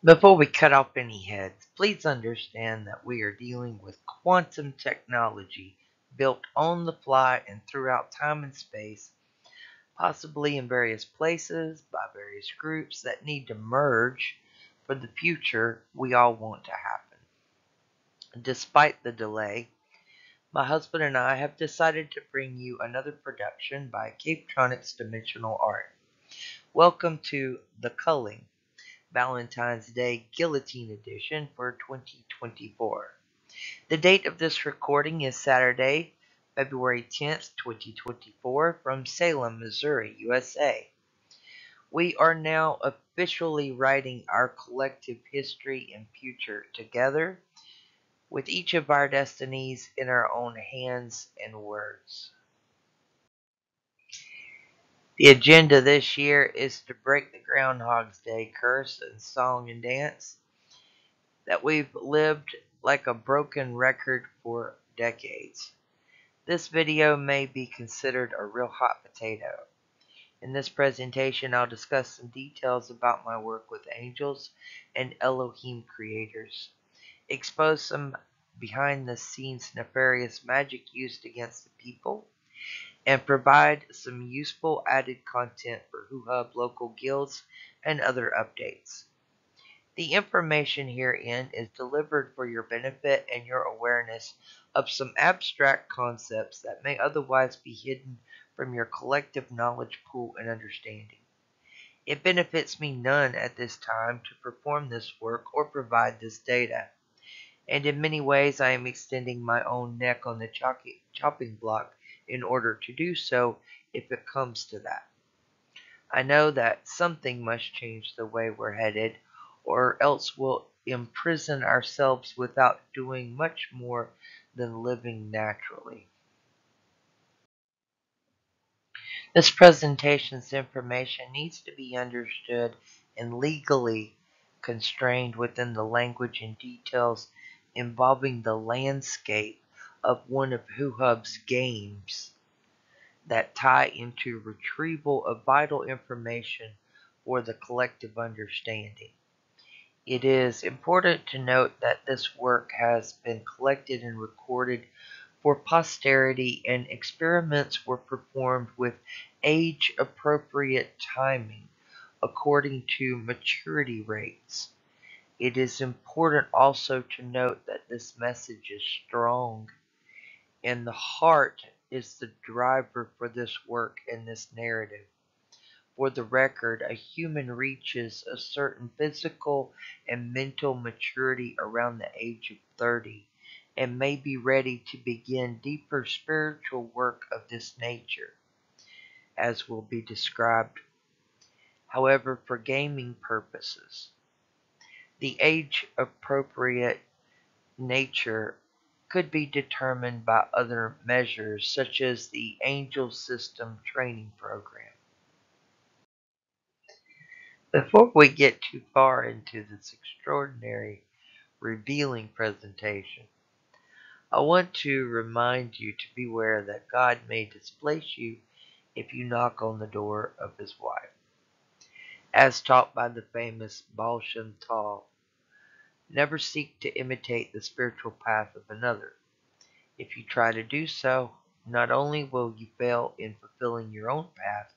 Before we cut off any heads, please understand that we are dealing with quantum technology built on the fly and throughout time and space, possibly in various places by various groups that need to merge for the future we all want to happen. Despite the delay, my husband and I have decided to bring you another production by Capetronics Dimensional Art. Welcome to The Culling, Valentine's Day Guillotine Edition for 2024. The date of this recording is Saturday, February 10th, 2024, from Salem, Missouri, USA. We are now officially writing our collective history and future together, with each of our destinies in our own hands and words. The agenda this year is to break the Groundhog's Day curse in song and dance that we've lived like a broken record for decades. This video may be considered a real hot potato. In this presentation, I'll discuss some details about my work with angels and Elohim creators, expose some behind-the-scenes nefarious magic used against the people, and provide some useful added content for HuHub local guilds and other updates. The information herein is delivered for your benefit and your awareness of some abstract concepts that may otherwise be hidden from your collective knowledge pool and understanding. It benefits me none at this time to perform this work or provide this data, and in many ways I am extending my own neck on the chopping block in order to do so if it comes to that. I know that something must change the way we're headed, or else we'll imprison ourselves without doing much more than living naturally. This presentation's information needs to be understood and legally constrained within the language and details involving the landscape of one of HuHub's games that tie into retrieval of vital information for the collective understanding. It is important to note that this work has been collected and recorded for posterity, and experiments were performed with age-appropriate timing according to maturity rates. It is important also to note that this message is strong, and the heart is the driver for this work and this narrative. For the record, a human reaches a certain physical and mental maturity around the age of 30 and may be ready to begin deeper spiritual work of this nature, as will be described. However, for gaming purposes, the age-appropriate nature could be determined by other measures such as the Angel System training program. Before we get too far into this extraordinary, revealing presentation, I want to remind you to beware that God may displace you if you knock on the door of his wife. As taught by the famous Baal Shem Tov, never seek to imitate the spiritual path of another. If you try to do so, not only will you fail in fulfilling your own path,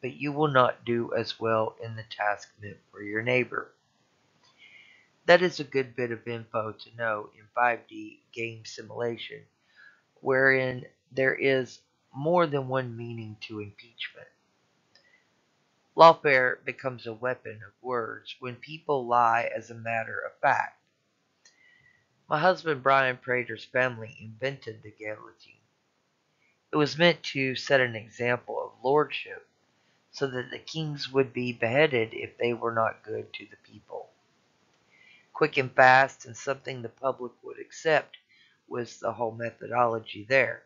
but you will not do as well in the task meant for your neighbor. That is a good bit of info to know in 5D game simulation, wherein there is more than one meaning to impeachment. Lawfare becomes a weapon of words when people lie as a matter of fact. My husband Brian Prater's family invented the guillotine. It was meant to set an example of lordship, so that the kings would be beheaded if they were not good to the people. Quick and fast, and something the public would accept, was the whole methodology there.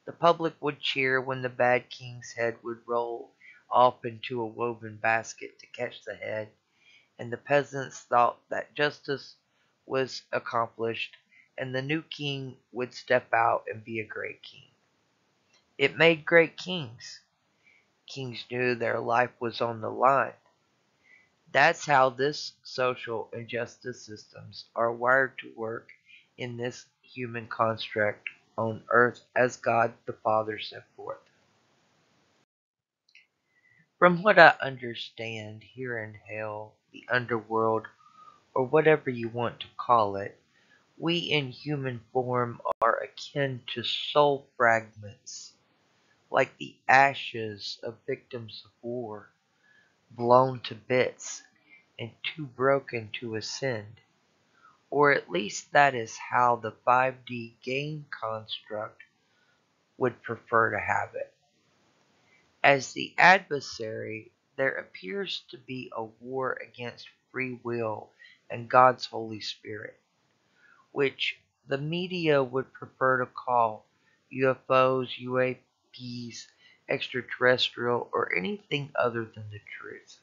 The public would cheer when the bad king's head would roll off into a woven basket to catch the head, and the peasants thought that justice was accomplished, and the new king would step out and be a great king. It made great kings. Kings knew their life was on the line. That's how this social and justice systems are wired to work in this human construct on earth as God the Father set forth. From what I understand, here in hell, the underworld, or whatever you want to call it, we in human form are akin to soul fragments, like the ashes of victims of war, blown to bits and too broken to ascend. Or at least that is how the 5D game construct would prefer to have it. As the adversary, there appears to be a war against free will and God's Holy Spirit, which the media would prefer to call UFOs, UAPs, extraterrestrial, or anything other than the truth.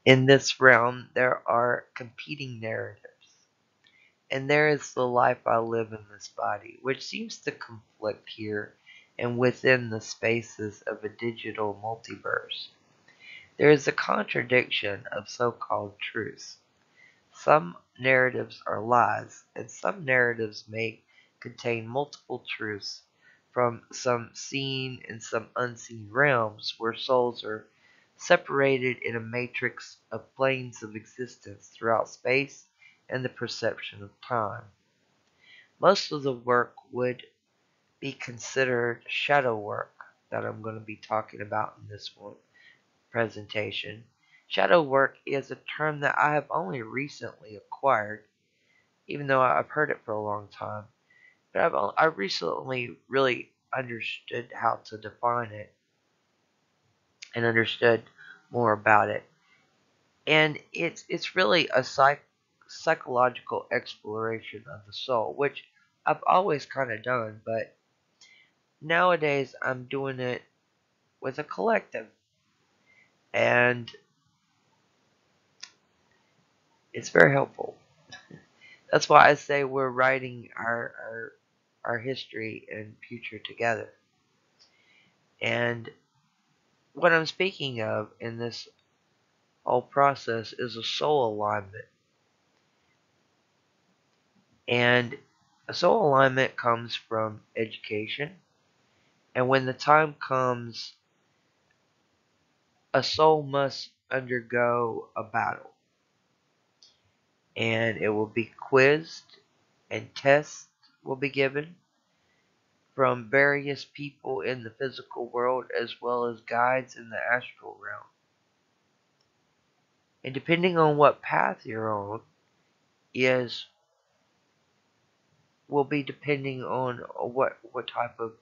In this realm, there are competing narratives, and there is the life I live in this body, which seems to conflict here and within the spaces of a digital multiverse. There is a contradiction of so-called truths. Some narratives are lies, and some narratives may contain multiple truths from some seen and some unseen realms where souls are separated in a matrix of planes of existence throughout space and the perception of time. Most of the work would be considered shadow work that I'm going to be talking about in this one presentation. Shadow work is a term that I have only recently acquired, even though I've heard it for a long time. But I recently really understood how to define it and understood more about it. And it's really a psychological exploration of the soul, which I've always kind of done, but nowadays I'm doing it with a collective, and it's very helpful. That's why I say we're writing our history and future together. And what I'm speaking of in this whole process is a soul alignment. And a soul alignment comes from education. And when the time comes, a soul must undergo a battle. And it will be quizzed, and tests will be given from various people in the physical world as well as guides in the astral realm. And depending on what path you're on, is will be depending on what type of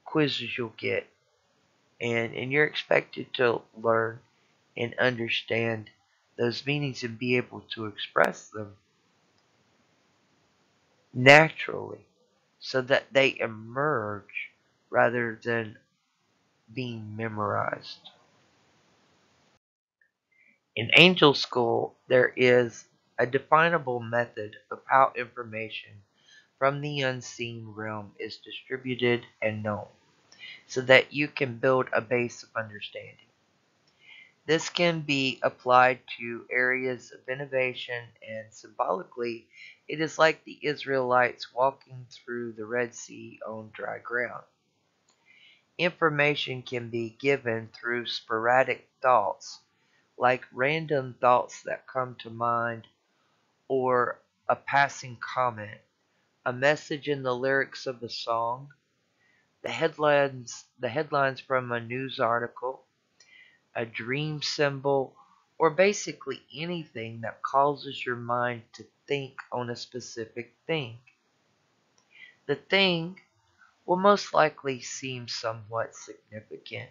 quizzes you'll get. And you're expected to learn and understand those meanings and be able to express them naturally so that they emerge rather than being memorized. In angel school, there is a definable method of how information from the unseen realm is distributed and known, so that you can build a base of understanding. This can be applied to areas of innovation, and symbolically, it is like the Israelites walking through the Red Sea on dry ground. Information can be given through sporadic thoughts, like random thoughts that come to mind, or a passing comment, a message in the lyrics of a song, the headlines from a news article, a dream symbol, or basically anything that causes your mind to think on a specific thing. The thing will most likely seem somewhat significant,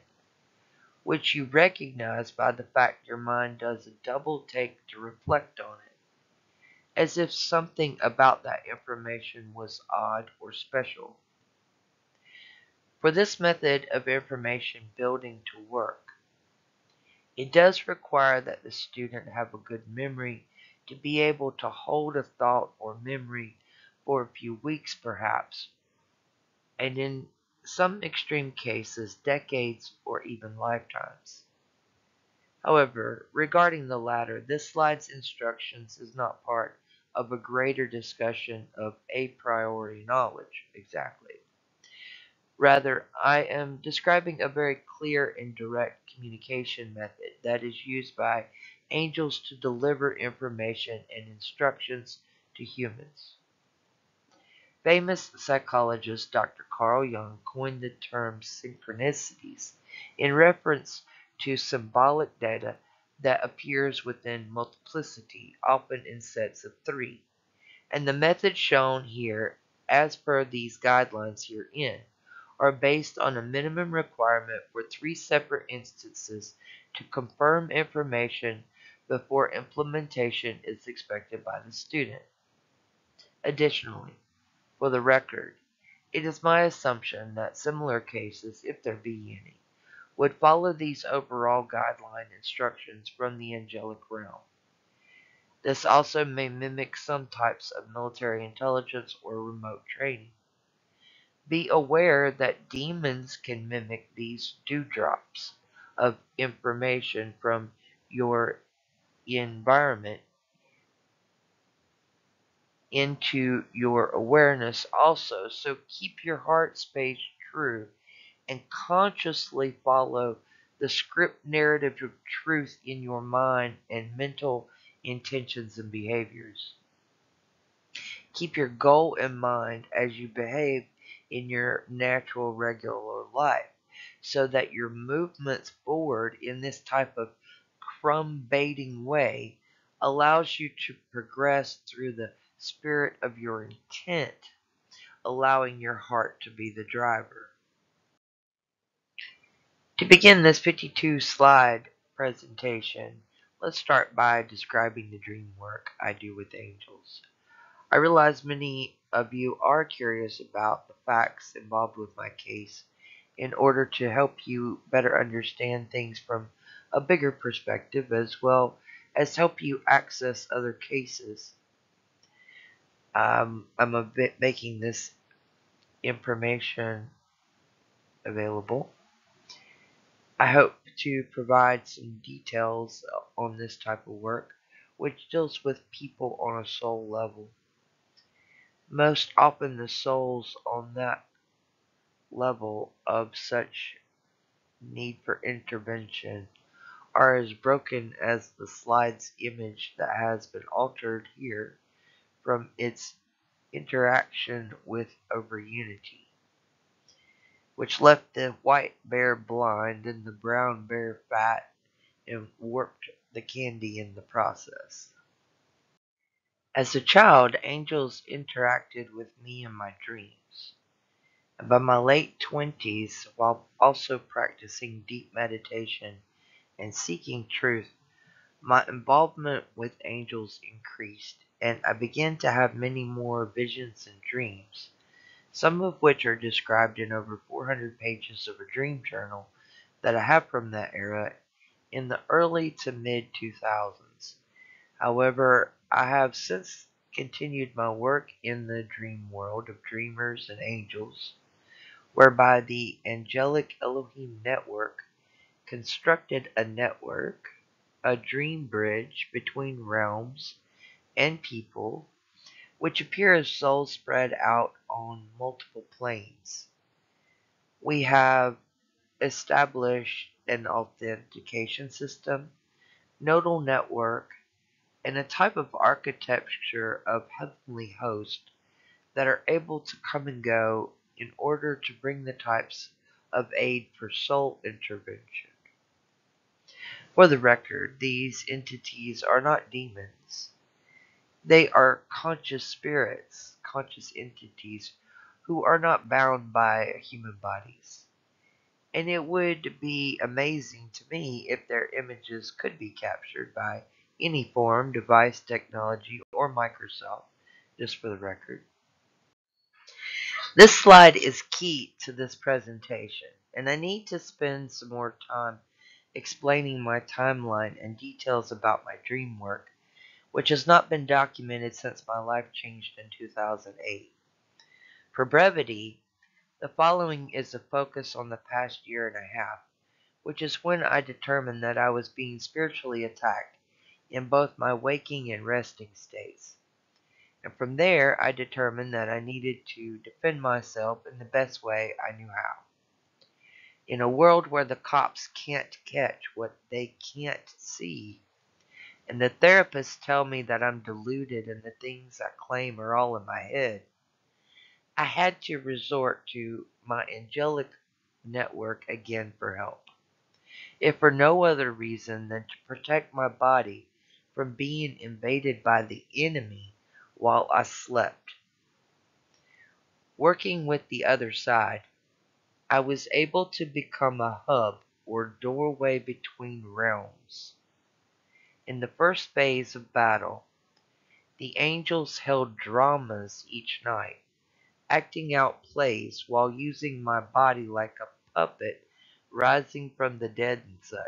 which you recognize by the fact your mind does a double take to reflect on it, as if something about that information was odd or special. For this method of information building to work, it does require that the student have a good memory to be able to hold a thought or memory for a few weeks perhaps, and in some extreme cases, decades or even lifetimes. However, regarding the latter, this slide's instructions is not part of a greater discussion of a priori knowledge exactly. Rather, I am describing a very clear and direct communication method that is used by angels to deliver information and instructions to humans. Famous psychologist Dr. Carl Jung coined the term synchronicities in reference to symbolic data that appears within multiplicity, often in sets of three. And the methods shown here, as per these guidelines herein, are based on a minimum requirement for three separate instances to confirm information before implementation is expected by the student. Additionally, for the record, it is my assumption that similar cases, if there be any, would follow these overall guideline instructions from the angelic realm. This also may mimic some types of military intelligence or remote training. Be aware that demons can mimic these dewdrops of information from your environment into your awareness also, so keep your heart space true and consciously follow the script narrative of truth in your mind and mental intentions and behaviors. Keep your goal in mind as you behave in your natural regular life so that your movements forward in this type of crumb baiting way allows you to progress through the spirit of your intent, allowing your heart to be the driver. To begin this 52 slide presentation, let's start by describing the dream work I do with angels. I realize many of you are curious about the facts involved with my case in order to help you better understand things from a bigger perspective as well as help you access other cases. I'm a bit making this information available. I hope to provide some details on this type of work, which deals with people on a soul level. Most often the souls on that level of such need for intervention are as broken as the slide's image that has been altered here from its interaction with over Unity, which left the white bear blind and the brown bear fat and warped the candy in the process. As a child, angels interacted with me in my dreams. And by my late 20s, while also practicing deep meditation and seeking truth, my involvement with angels increased, and I began to have many more visions and dreams, some of which are described in over 400 pages of a dream journal that I have from that era in the early to mid 2000s. However, I have since continued my work in the dream world of dreamers and angels, whereby the angelic Elohim network constructed a network, a dream bridge between realms and people, which appear as souls spread out on multiple planes. We have established an authentication system, nodal network, and a type of architecture of heavenly hosts that are able to come and go in order to bring the types of aid for soul intervention. For the record, these entities are not demons. They are conscious spirits, conscious entities who are not bound by human bodies. And it would be amazing to me if their images could be captured by any form, device, technology, or Microsoft, just for the record. This slide is key to this presentation, and I need to spend some more time explaining my timeline and details about my dream work, which has not been documented since my life changed in 2008. For brevity, the following is a focus on the past year and a half, which is when I determined that I was being spiritually attacked in both my waking and resting states. And from there, I determined that I needed to defend myself in the best way I knew how. In a world where the cops can't catch what they can't see, and the therapists tell me that I'm deluded and the things I claim are all in my head, I had to resort to my angelic network again for help, if for no other reason than to protect my body from being invaded by the enemy while I slept. Working with the other side, I was able to become a hub or doorway between realms. In the first phase of battle, the angels held dramas each night, acting out plays while using my body like a puppet rising from the dead and such.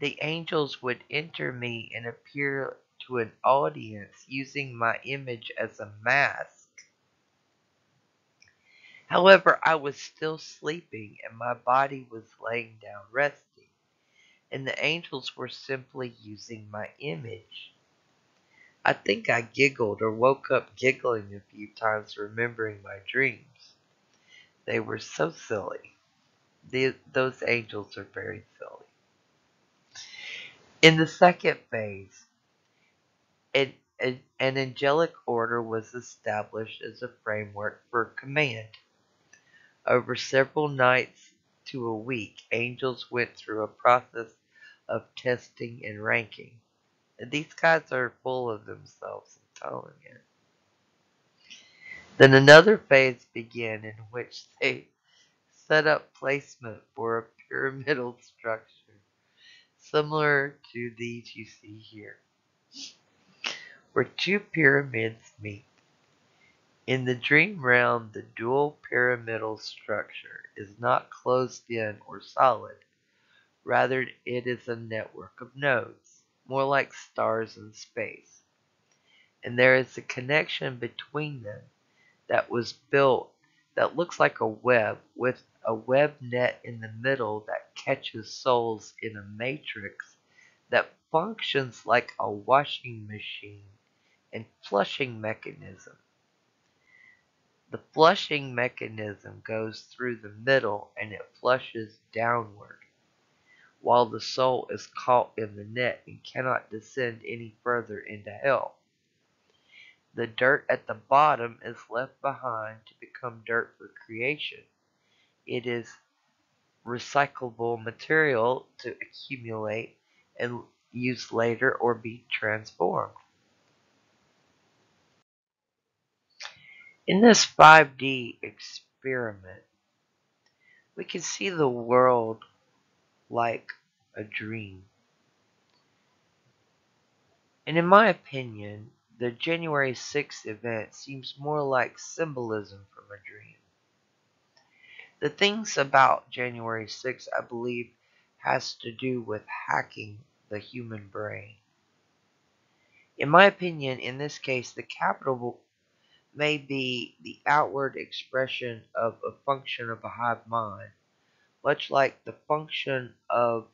The angels would enter me and appear to an audience using my image as a mask. However, I was still sleeping and my body was laying down resting, and the angels were simply using my image. I think I giggled or woke up giggling a few times remembering my dreams. They were so silly. Those angels are very silly. In the second phase, an angelic order was established as a framework for command. Over several nights to a week, angels went through a process of testing and ranking. And these guys are full of themselves, I'm telling you. Then another phase began in which they set up placement for a pyramidal structure, similar to these you see here, where two pyramids meet. In the dream realm, the dual pyramidal structure is not closed in or solid. Rather, it is a network of nodes, more like stars in space. And there is a connection between them that was built that looks like a web, with a web net in the middle that catches souls in a matrix that functions like a washing machine and flushing mechanism. The flushing mechanism goes through the middle and it flushes downward, while the soul is caught in the net and cannot descend any further into hell. The dirt at the bottom is left behind to become dirt for creation. It is recyclable material to accumulate and use later or be transformed. In this 5D experiment, we can see the world like a dream. And in my opinion, the January 6th event seems more like symbolism from a dream. The things about January 6th, I believe, has to do with hacking the human brain. In my opinion, in this case, the capital may be the outward expression of a function of a hive mind, much like the function of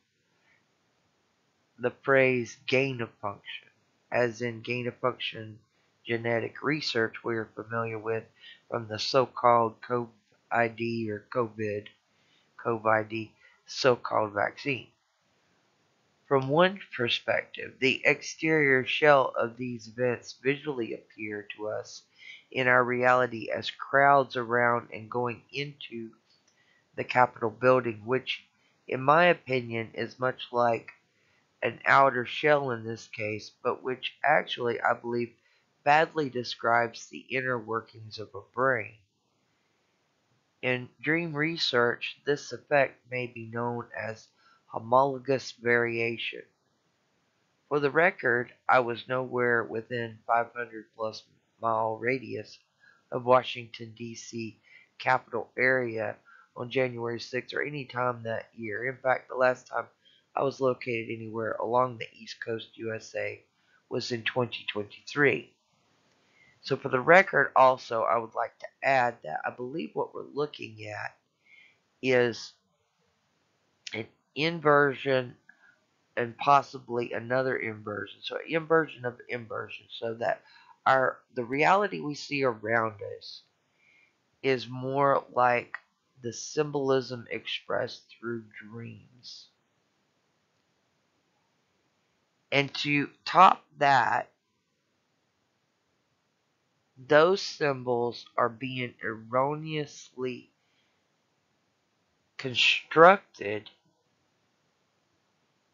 the phrase gain of function, as in gain of function genetic research we are familiar with from the so-called COVID or COVID so-called vaccine. From one perspective, the exterior shell of these events visually appear to us in our reality as crowds around and going into the Capitol building, which, in my opinion, is much like an outer shell in this case, but which actually, I believe, badly describes the inner workings of a brain. In dream research, this effect may be known as homologous variation. For the record, I was nowhere within 500 plus mile radius of Washington, D.C. capital area on January 6th or any time that year. In fact, the last time I was located anywhere along the East Coast USA was in 2023. So for the record also, I would like to add that I believe what we're looking at is inversion and possibly another inversion. So inversion of inversion, so that the reality we see around us is more like the symbolism expressed through dreams. And to top that, those symbols are being erroneously constructed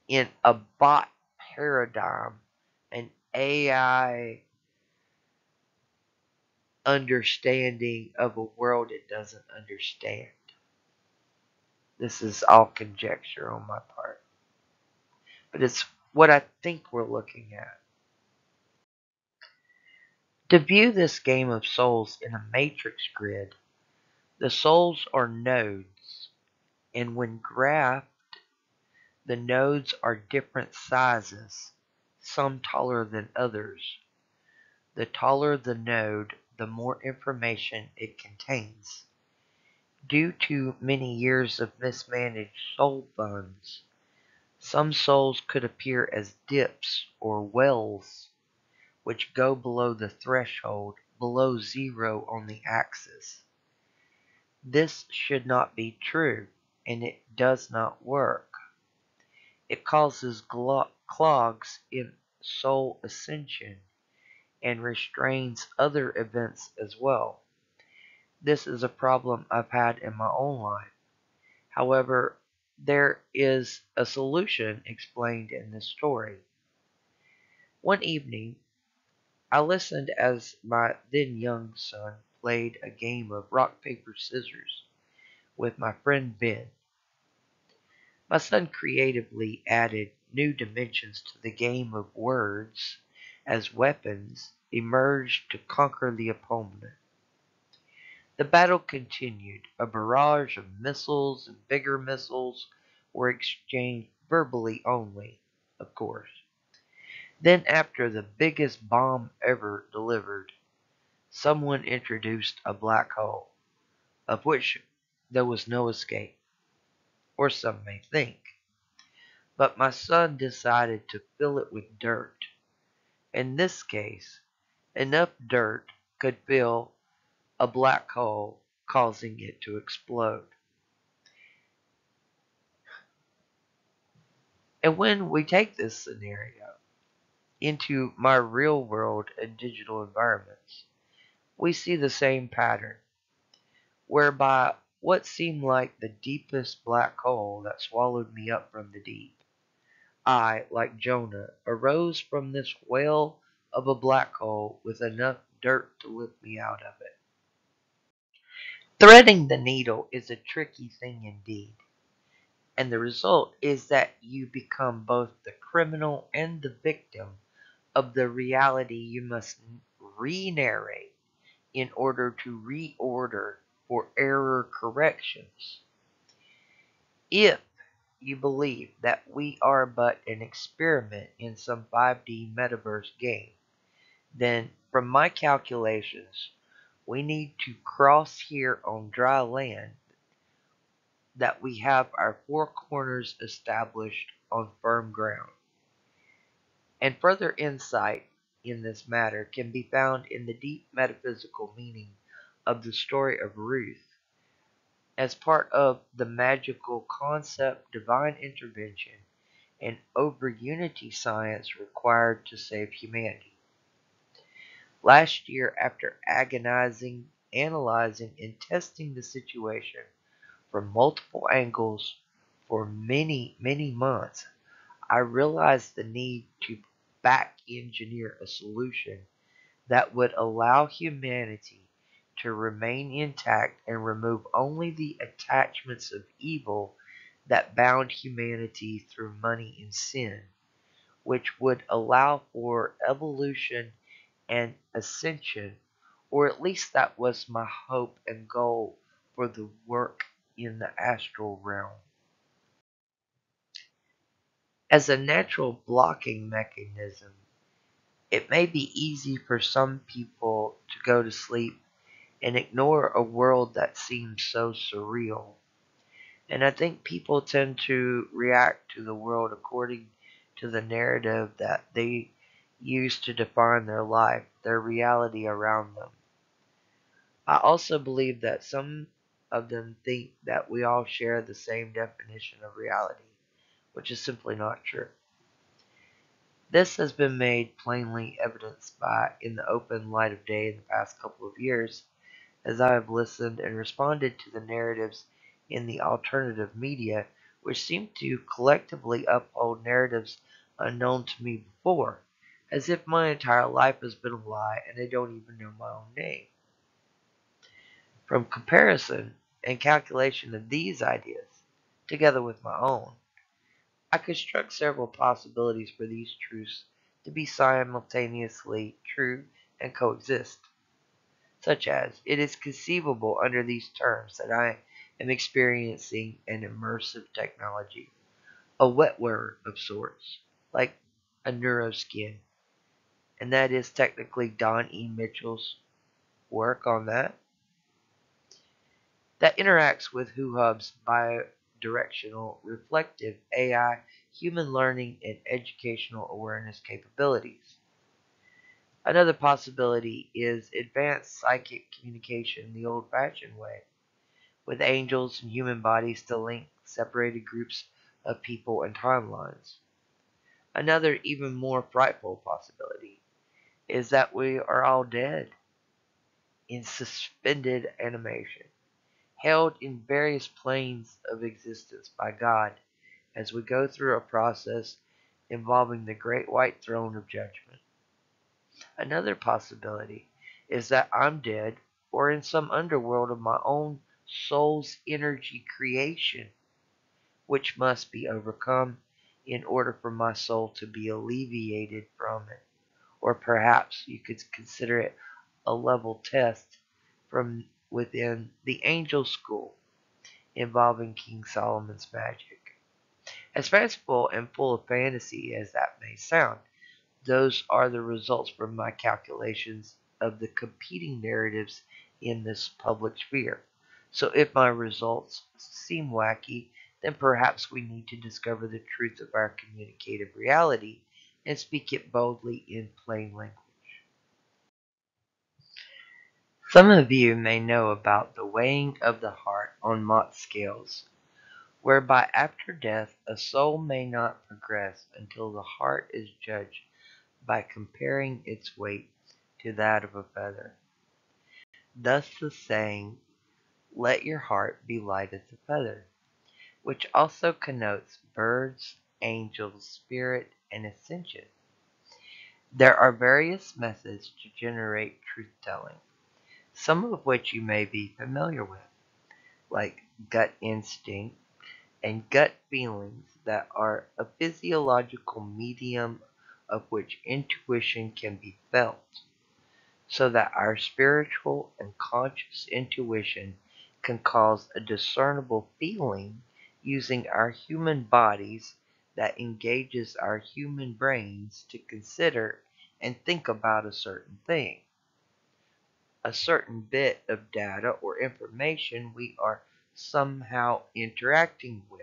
in a bot paradigm, an AI understanding of a world it doesn't understand. This is all conjecture on my part, but it's what I think we're looking at. To view this game of souls in a matrix grid, the souls are nodes, and when graphed, the nodes are different sizes, some taller than others. The taller the node, the more information it contains. Due to many years of mismanaged soul funds, some souls could appear as dips or wells, which go below the threshold, below zero on the axis. This should not be true, and it does not work. It causes clogs in soul ascension and restrains other events as well. This is a problem I've had in my own life. However, there is a solution explained in this story. One evening, I listened as my then young son played a game of rock, paper, scissors with my friend Ben. My son creatively added new dimensions to the game of words as weapons emerged to conquer the opponent. The battle continued. A barrage of missiles and bigger missiles were exchanged verbally only, of course. Then, after the biggest bomb ever delivered, someone introduced a black hole, of which there was no escape, or some may think. But my son decided to fill it with dirt. In this case, enough dirt could fill a black hole, causing it to explode. And when we take this scenario into my real world and digital environments, we see the same pattern, whereby what seemed like the deepest black hole that swallowed me up from the deep, I, like Jonah, arose from this whale of a black hole with enough dirt to lift me out of it. Threading the needle is a tricky thing indeed, and the result is that you become both the criminal and the victim of the reality you must re-narrate in order to reorder for error corrections. If you believe that we are but an experiment in some 5D metaverse game, then from my calculations, we need to cross here on dry land that we have our four corners established on firm ground. And further insight in this matter can be found in the deep metaphysical meaning of the story of Ruth as part of the magical concept divine intervention and over unity science required to save humanity. Last year, after agonizing, analyzing, and testing the situation from multiple angles for many, many months, I realized the need to back engineer a solution that would allow humanity to remain intact and remove only the attachments of evil that bound humanity through money and sin, which would allow for evolution and ascension, or at least that was my hope and goal for the work in the astral realm. As a natural blocking mechanism, it may be easy for some people to go to sleep and ignore a world that seems so surreal. And I think people tend to react to the world according to the narrative that they use to define their life, their reality around them. I also believe that some of them think that we all share the same definition of reality, which is simply not true. This has been made plainly evidenced by in the open light of day in the past couple of years as I have listened and responded to the narratives in the alternative media, which seem to collectively uphold narratives unknown to me before, as if my entire life has been a lie and I don't even know my own name. From comparison and calculation of these ideas, together with my own, I construct several possibilities for these truths to be simultaneously true and coexist, such as it is conceivable under these terms that I am experiencing an immersive technology, a wetware of sorts, like a neuroskin, and that is technically Don E. Mitchell's work on that interacts with HuHub's bidirectional reflective AI human learning and educational awareness capabilities. Another possibility is advanced psychic communication the old fashioned way, with angels and human bodies to link separated groups of people and timelines. Another, even more frightful possibility is that we are all dead in suspended animation, held in various planes of existence by God as we go through a process involving the great white throne of judgment. Another possibility is that I'm dead or in some underworld of my own soul's energy creation, which must be overcome in order for my soul to be alleviated from it. Or perhaps you could consider it a level test from within the angel school involving King Solomon's magic. As fanciful and full of fantasy as that may sound, those are the results from my calculations of the competing narratives in this public sphere. So if my results seem wacky, then perhaps we need to discover the truth of our communicative reality and speak it boldly in plain language. Some of you may know about the weighing of the heart on Mott scales, whereby after death a soul may not progress until the heart is judged by comparing its weight to that of a feather. Thus the saying, let your heart be light as a feather, which also connotes birds, angels, spirit, and ascension. There are various methods to generate truth-telling, some of which you may be familiar with, like gut instinct and gut feelings that are a physiological medium of which intuition can be felt, so that our spiritual and conscious intuition can cause a discernible feeling using our human bodies that engages our human brains to consider and think about a certain thing, a certain bit of data or information we are somehow interacting with.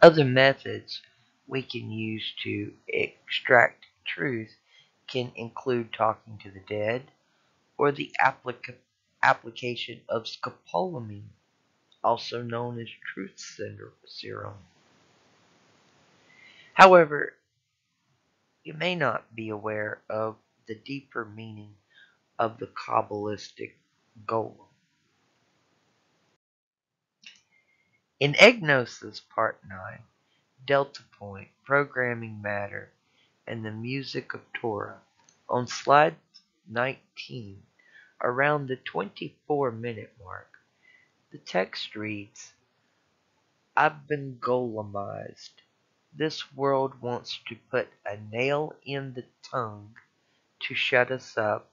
Other methods we can use to extract truth can include talking to the dead or the application of scopolamine, also known as truth serum. However, you may not be aware of the deeper meaning of the Kabbalistic golem. In Egg-Gnosis Part 9, Delta Point, Programming Matter, and the Music of Torah, on slide 19, around the 24-minute mark, the text reads, I've been golemized. This world wants to put a nail in the tongue to shut us up,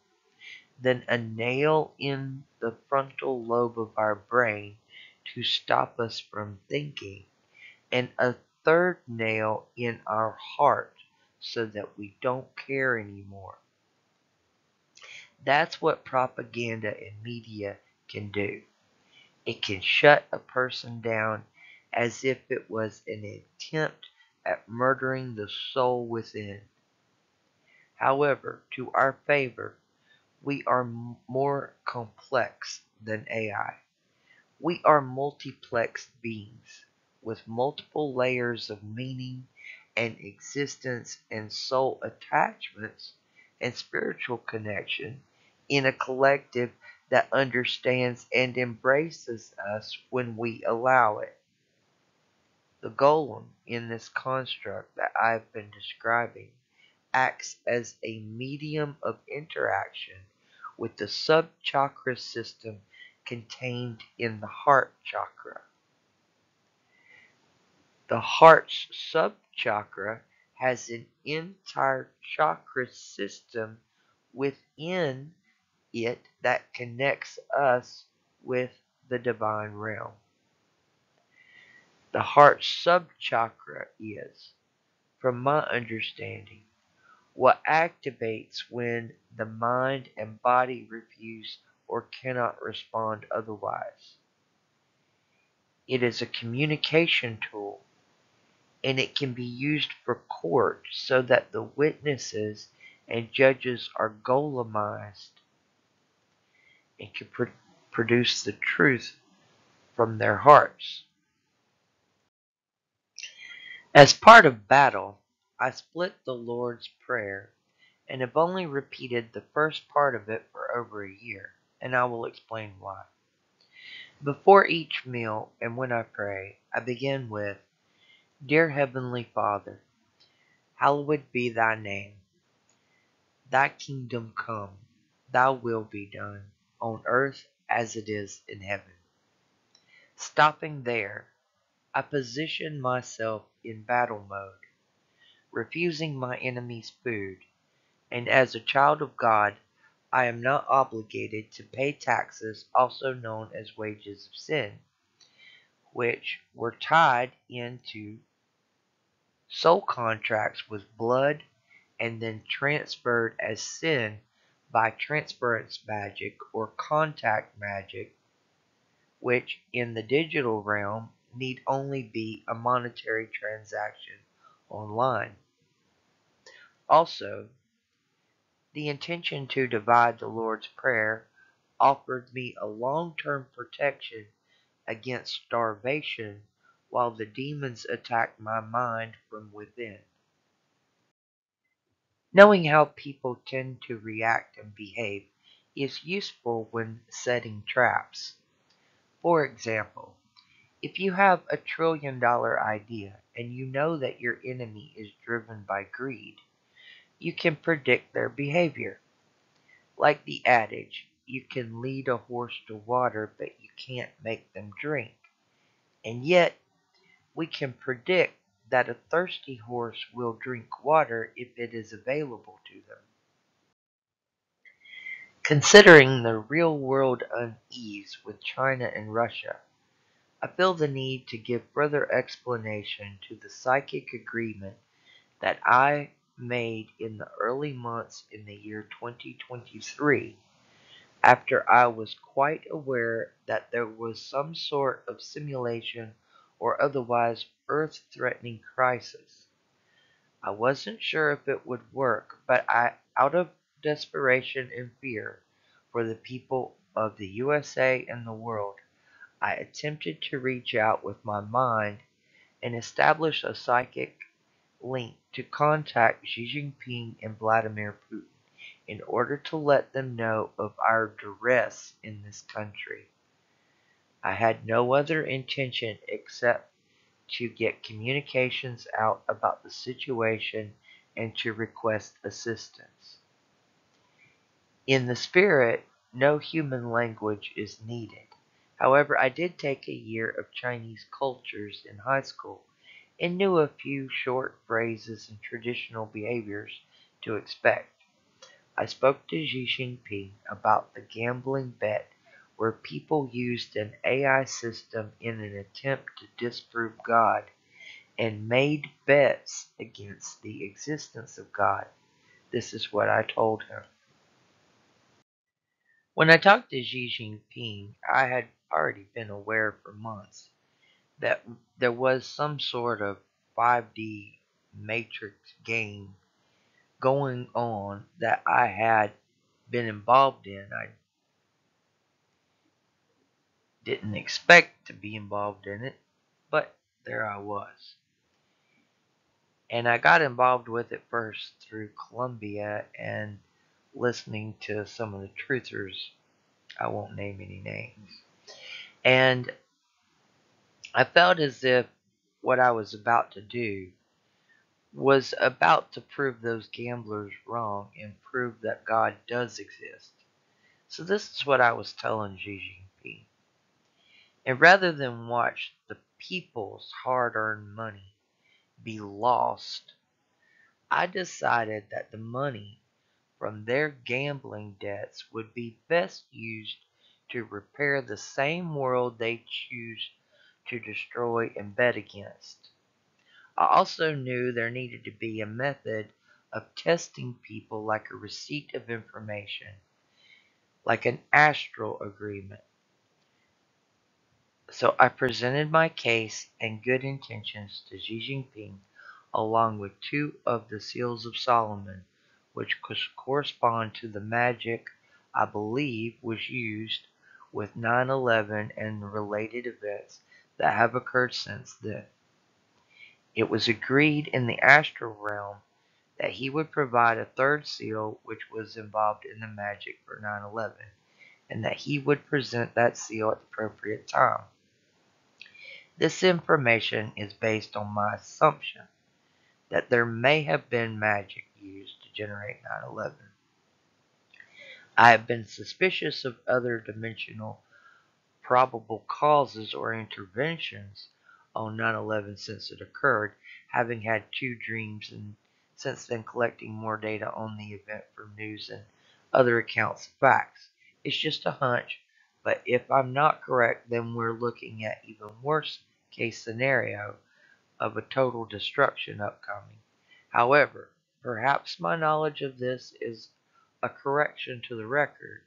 then a nail in the frontal lobe of our brain to stop us from thinking, and a third nail in our heart so that we don't care anymore. That's what propaganda and media can do. It can shut a person down as if it was an attempt at murdering the soul within. However, to our favor, we are more complex than AI. We are multiplexed beings with multiple layers of meaning and existence and soul attachments and spiritual connection in a collective that understands and embraces us when we allow it. The golem in this construct that I've been describing acts as a medium of interaction with the sub-chakra system contained in the heart chakra. The heart's sub-chakra has an entire chakra system within it that connects us with the divine realm. The heart sub-chakra is, from my understanding, what activates when the mind and body refuse or cannot respond otherwise. It is a communication tool, and it can be used for court so that the witnesses and judges are golemized and can produce the truth from their hearts. As part of battle, I split the Lord's Prayer and have only repeated the first part of it for over a year, and I will explain why. Before each meal and when I pray, I begin with, Dear Heavenly Father, hallowed be thy name. Thy kingdom come, thy will be done, on earth as it is in heaven. Stopping there, I position myself in battle mode, refusing my enemy's food, and as a child of God, I am not obligated to pay taxes, also known as wages of sin, which were tied into soul contracts with blood and then transferred as sin by transference magic or contact magic, which in the digital realm need only be a monetary transaction online. Also, the intention to divide the Lord's Prayer offered me a long-term protection against starvation while the demons attacked my mind from within. Knowing how people tend to react and behave is useful when setting traps. For example, if you have $1 trillion idea and you know that your enemy is driven by greed, you can predict their behavior. Like the adage, you can lead a horse to water, but you can't make them drink. And yet, we can predict that a thirsty horse will drink water if it is available to them. Considering the real-world unease with China and Russia, I feel the need to give further explanation to the psychic agreement that I made in the early months in the year 2023, after I was quite aware that there was some sort of simulation or otherwise earth-threatening crisis. I wasn't sure if it would work, but out of desperation and fear for the people of the USA and the world, I attempted to reach out with my mind and establish a psychic link to contact Xi Jinping and Vladimir Putin in order to let them know of our duress in this country. I had no other intention except to get communications out about the situation and to request assistance. In the spirit, no human language is needed. However, I did take a year of Chinese cultures in high school and knew a few short phrases and traditional behaviors to expect. I spoke to Xi Jinping about the gambling bet where people used an AI system in an attempt to disprove God and made bets against the existence of God. This is what I told him. When I talked to Xi Jinping, I had already been aware for months that there was some sort of 5D matrix game going on that I had been involved in. I didn't expect to be involved in it, but there I was. And I got involved with it first through Columbia and listening to some of the truthers. I won't name any names. And I felt as if what I was about to do was about to prove those gamblers wrong and prove that God does exist. So this is what I was telling Xi Jinping. And rather than watch the people's hard-earned money be lost, I decided that the money from their gambling debts would be best used to repair the same world they choose to destroy and bet against. I also knew there needed to be a method of testing people, like a receipt of information, like an astral agreement. So I presented my case and good intentions to Xi Jinping, along with 2 of the seals of Solomon, which correspond to the magic I believe was used with 9/11 and the related events that have occurred since then. It was agreed in the astral realm that he would provide a 3rd seal which was involved in the magic for 9/11, and that he would present that seal at the appropriate time. This information is based on my assumption that there may have been magic used to generate 9/11. I have been suspicious of other dimensional probable causes or interventions on 9/11 since it occurred, having had 2 dreams and since then collecting more data on the event from news and other accounts of facts. It's just a hunch, but if I'm not correct, then we're looking at even worse case scenario of a total destruction upcoming. However, perhaps my knowledge of this is a correction to the record,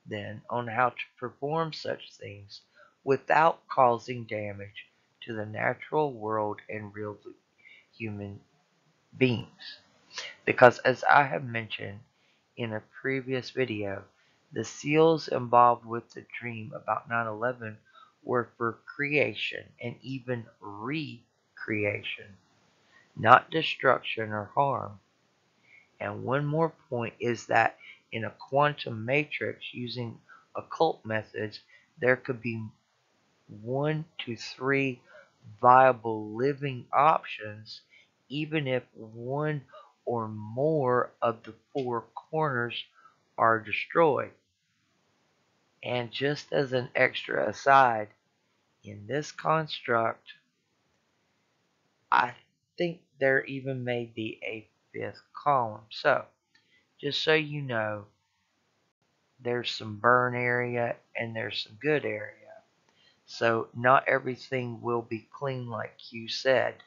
then, on how to perform such things without causing damage to the natural world and real human beings. Because, as I have mentioned in a previous video, the seals involved with the dream about 9/11 were for creation and even recreation, not destruction or harm. And one more point is that in a quantum matrix using occult methods, there could be 1 to 3 viable living options, even if 1 or more of the 4 corners are destroyed. And just as an extra aside, in this construct, I think there even may be a 5th column. So, just so you know, there's some burn area and there's some good area. So not everything will be clean like you said.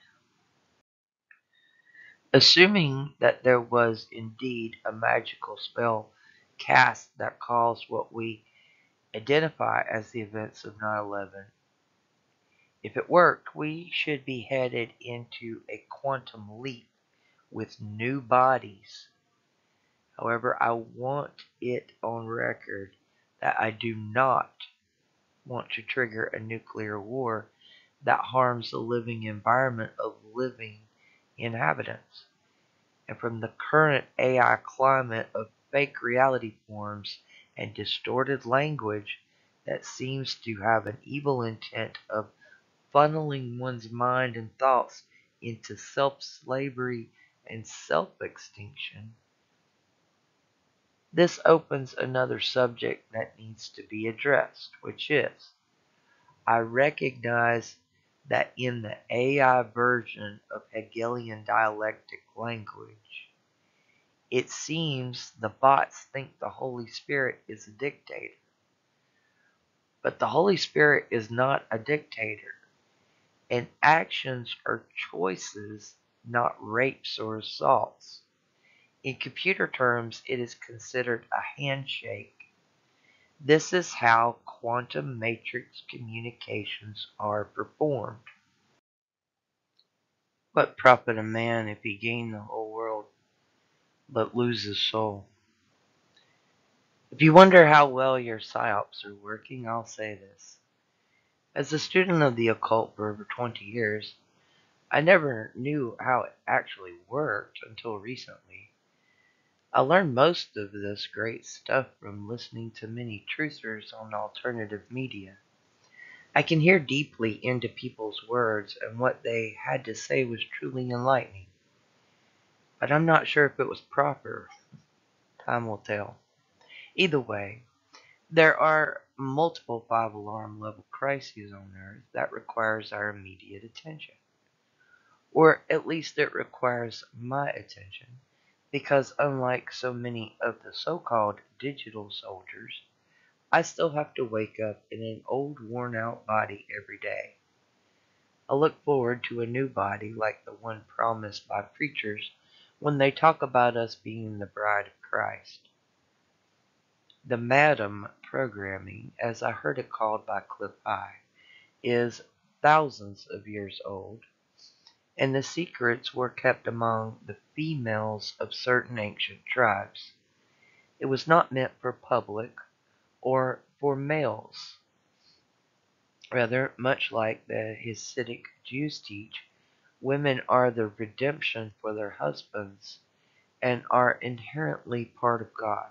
Assuming that there was indeed a magical spell cast that caused what we identify as the events of 9/11, if it worked, we should be headed into a quantum leap with new bodies. However, I want it on record that I do not want to trigger a nuclear war that harms the living environment of living inhabitants. And from the current AI climate of fake reality forms and distorted language that seems to have an evil intent of funneling one's mind and thoughts into self-slavery and self-extinction, this opens another subject that needs to be addressed, which is, I recognize that in the AI version of Hegelian dialectic language, it seems the bots think the Holy Spirit is a dictator. But the Holy Spirit is not a dictator, and actions are choices, not rapes or assaults. In computer terms, it is considered a handshake. This is how quantum matrix communications are performed. What profit a man if he gain the whole world but lose his soul? If you wonder how well your psyops are working, I'll say this. As a student of the occult for over 20 years, I never knew how it actually worked until recently. I learned most of this great stuff from listening to many truthers on alternative media. I can hear deeply into people's words, and what they had to say was truly enlightening. But I'm not sure if it was proper. Time will tell. Either way, there are multiple five-alarm level crises on Earth that requires our immediate attention. Or at least it requires my attention, because unlike so many of the so-called digital soldiers, I still have to wake up in an old worn-out body every day. I look forward to a new body like the one promised by preachers when they talk about us being the bride of Christ. The Madam programming, as I heard it called by Cliff High, is thousands of years old, and the secrets were kept among the females of certain ancient tribes. It was not meant for public or for males. Rather, much like the Hasidic Jews teach, women are the redemption for their husbands and are inherently part of God,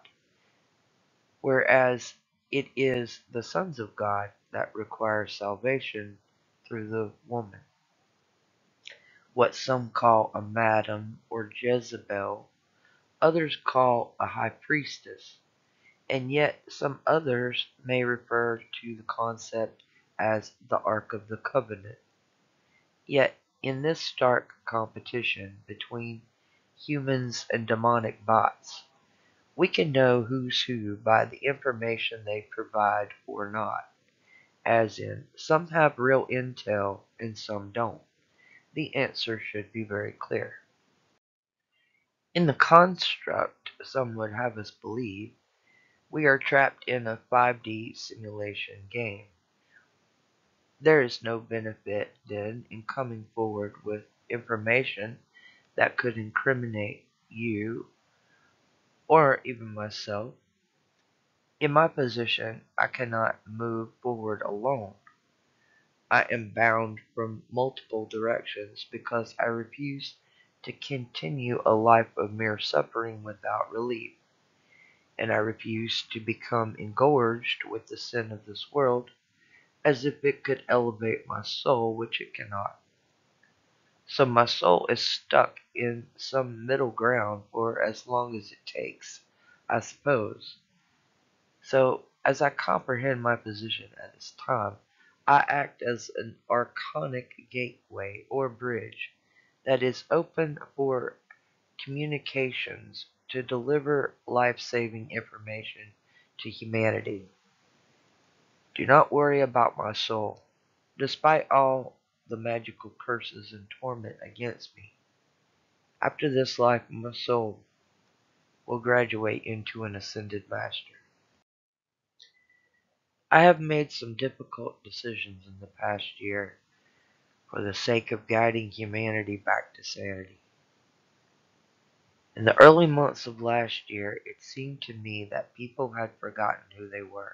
whereas it is the sons of God that require salvation through the woman. What some call a madam or Jezebel, others call a high priestess, and yet some others may refer to the concept as the Ark of the Covenant. Yet, in this stark competition between humans and demonic bots, we can know who's who by the information they provide or not, as in, some have real intel and some don't. The answer should be very clear. In the construct some would have us believe, we are trapped in a 5D simulation game. There is no benefit, then, in coming forward with information that could incriminate you or even myself. In my position, I cannot move forward alone. I am bound from multiple directions because I refuse to continue a life of mere suffering without relief, and I refuse to become engorged with the sin of this world as if it could elevate my soul, which it cannot. So my soul is stuck in some middle ground for as long as it takes, I suppose. So, as I comprehend my position at this time, I act as an archonic gateway or bridge that is open for communications to deliver life-saving information to humanity. Do not worry about my soul. Despite all the magical curses and torment against me, after this life my soul will graduate into an ascended master. I have made some difficult decisions in the past year for the sake of guiding humanity back to sanity. In the early months of last year, it seemed to me that people had forgotten who they were.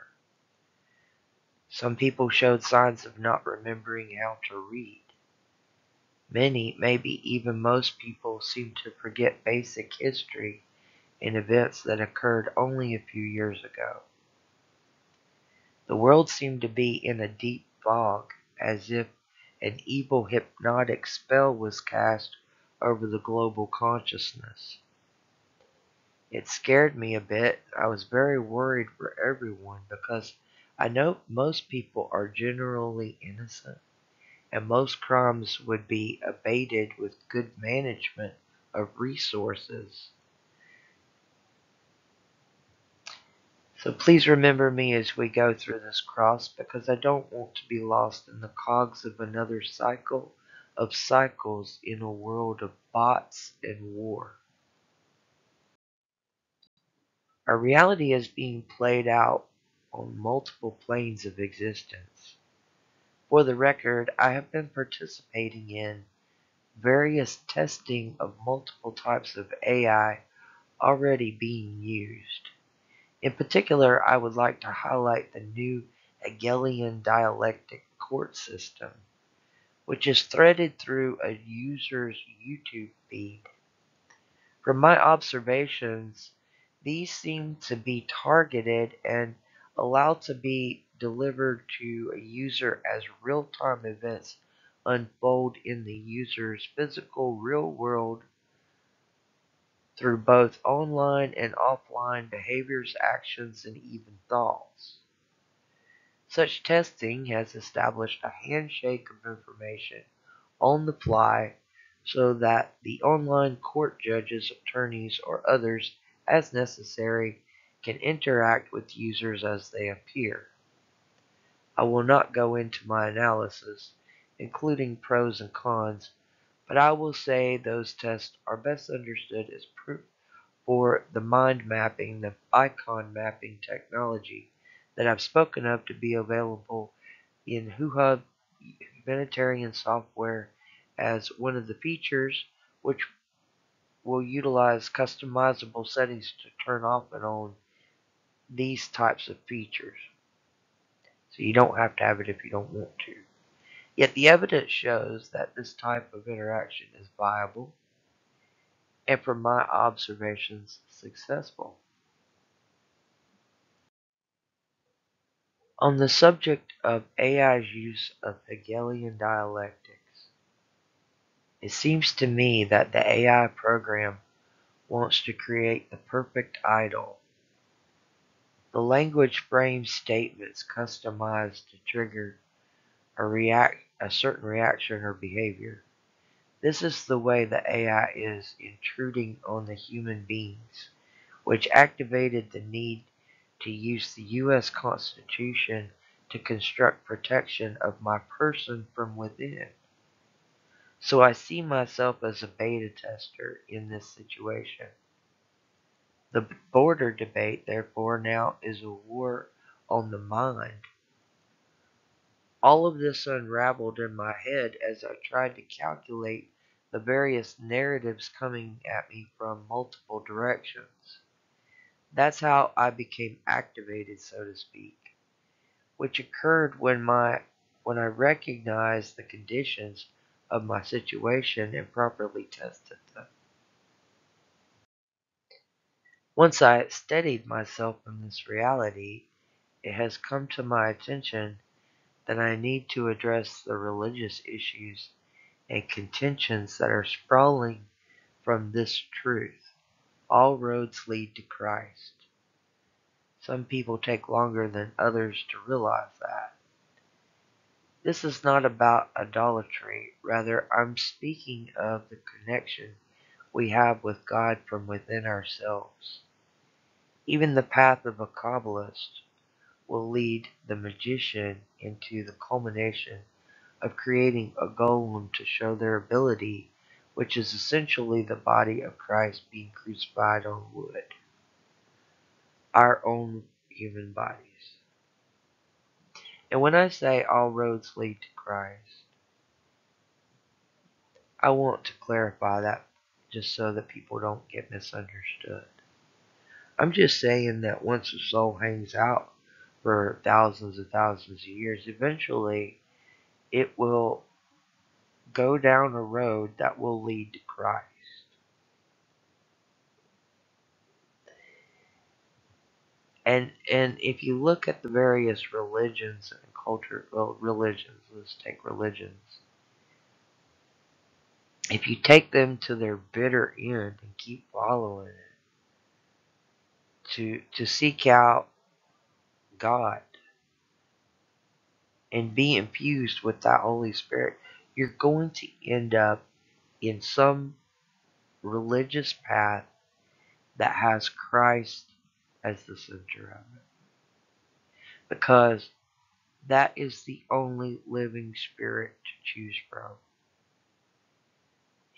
Some people showed signs of not remembering how to read. Many, maybe even most people, seemed to forget basic history and events that occurred only a few years ago. The world seemed to be in a deep fog, as if an evil hypnotic spell was cast over the global consciousness. It scared me a bit. I was very worried for everyone because I know most people are generally innocent and most crimes would be abated with good management of resources. So please remember me as we go through this cross, because I don't want to be lost in the cogs of another cycle of cycles in a world of bots and war. Our reality is being played out on multiple planes of existence. For the record, I have been participating in various testing of multiple types of AI already being used. In particular, I would like to highlight the new Hegelian dialectic court system, which is threaded through a user's YouTube feed. From my observations, these seem to be targeted and allowed to be delivered to a user as real-time events unfold in the user's physical real world through both online and offline behaviors, actions, and even thoughts. Such testing has established a handshake of information on the fly so that the online court judges, attorneys, or others, as necessary, can interact with users as they appear. I will not go into my analysis, including pros and cons, but I will say those tests are best understood as proof for the mind mapping, the icon mapping technology that I've spoken of to be available in HuHub humanitarian software as one of the features, which will utilize customizable settings to turn off and on these types of features. So you don't have to have it if you don't want to. Yet the evidence shows that this type of interaction is viable and from my observations successful. On the subject of AI's use of Hegelian dialectics, it seems to me that the AI program wants to create the perfect idol. The language frames statements customized to trigger a certain reaction or behavior. This is the way the AI is intruding on the human beings, which activated the need to use the U.S. Constitution to construct protection of my person from within. So I see myself as a beta tester in this situation. The border debate, therefore, now is a war on the mind. All of this unraveled in my head as I tried to calculate the various narratives coming at me from multiple directions. That's how I became activated, so to speak, which occurred when I recognized the conditions of my situation and properly tested them. Once I steadied myself in this reality, it has come to my attention that I need to address the religious issues and contentions that are sprawling from this truth. All roads lead to Christ. Some people take longer than others to realize that. This is not about idolatry, rather, I'm speaking of the connection we have with God from within ourselves. Even the path of a Kabbalist will lead the magician into the culmination of creating a golem to show their ability, which is essentially the body of Christ being crucified on wood, our own human bodies. And when I say all roads lead to Christ, I want to clarify that just so that people don't get misunderstood. I'm just saying that once a soul hangs out for thousands and thousands of years, eventually it will go down a road that will lead to Christ. And if you look at the various religions and culture, well, religions, let's take religions. If you take them to their bitter end and keep following it, to seek out God and be infused with that Holy Spirit, you're going to end up in some religious path that has Christ as the center of it. Because that is the only living spirit to choose from.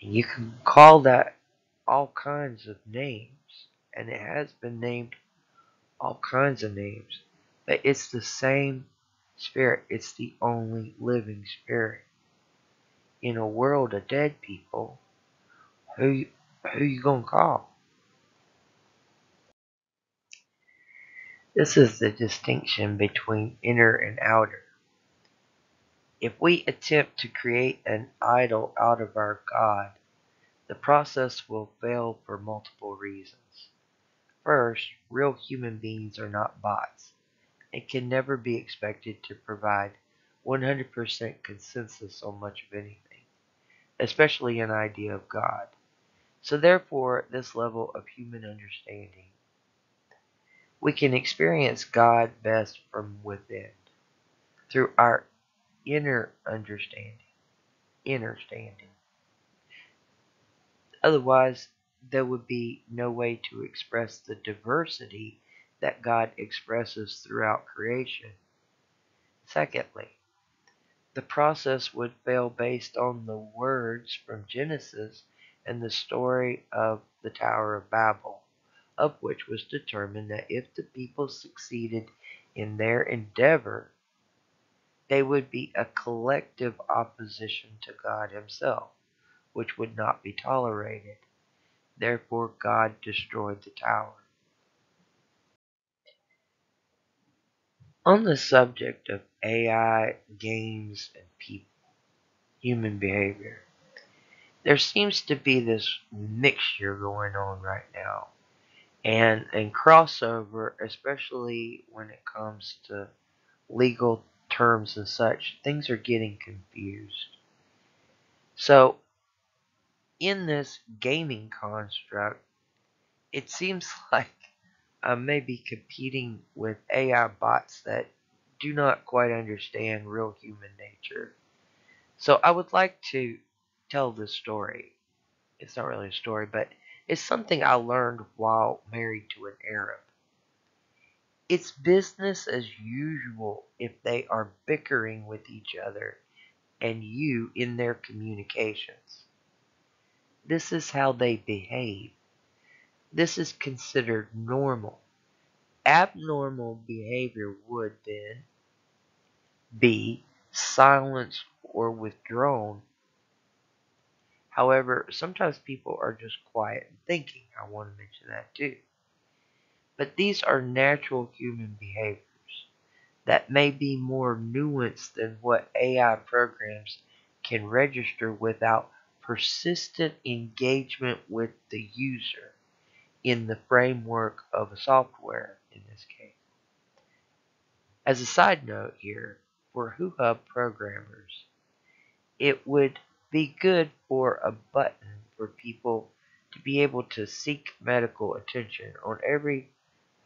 And you can call that all kinds of names, and it has been named all kinds of names. But it's the same spirit. It's the only living spirit. In a world of dead people, who who you gonna call? This is the distinction between inner and outer. If we attempt to create an idol out of our God, the process will fail for multiple reasons. First, real human beings are not bots. It can never be expected to provide 100% consensus on much of anything, especially an idea of God. So therefore, this level of human understanding, we can experience God best from within, through our inner understanding, inner standing. Otherwise, there would be no way to express the diversity that God expresses throughout creation. Secondly, the process would fail based on the words from Genesis and the story of the Tower of Babel, of which was determined that if the people succeeded in their endeavor, they would be a collective opposition to God Himself, which would not be tolerated. Therefore, God destroyed the tower. On the subject of AI, games, and people, human behavior, there seems to be this mixture going on right now, and crossover, especially when it comes to legal terms and such. Things are getting confused. So, in this gaming construct, it seems like I may be competing with AI bots that do not quite understand real human nature. So I would like to tell this story. It's not really a story, but it's something I learned while married to an Arab. It's business as usual if they are bickering with each other and you in their communications. This is how they behave. This is considered normal. Abnormal behavior would then be silenced or withdrawn. However, sometimes people are just quiet and thinking. I want to mention that too. But these are natural human behaviors that may be more nuanced than what AI programs can register without persistent engagement with the user in the framework of a software in this case. As a side note here, for HuHub programmers, it would be good for a button for people to be able to seek medical attention on every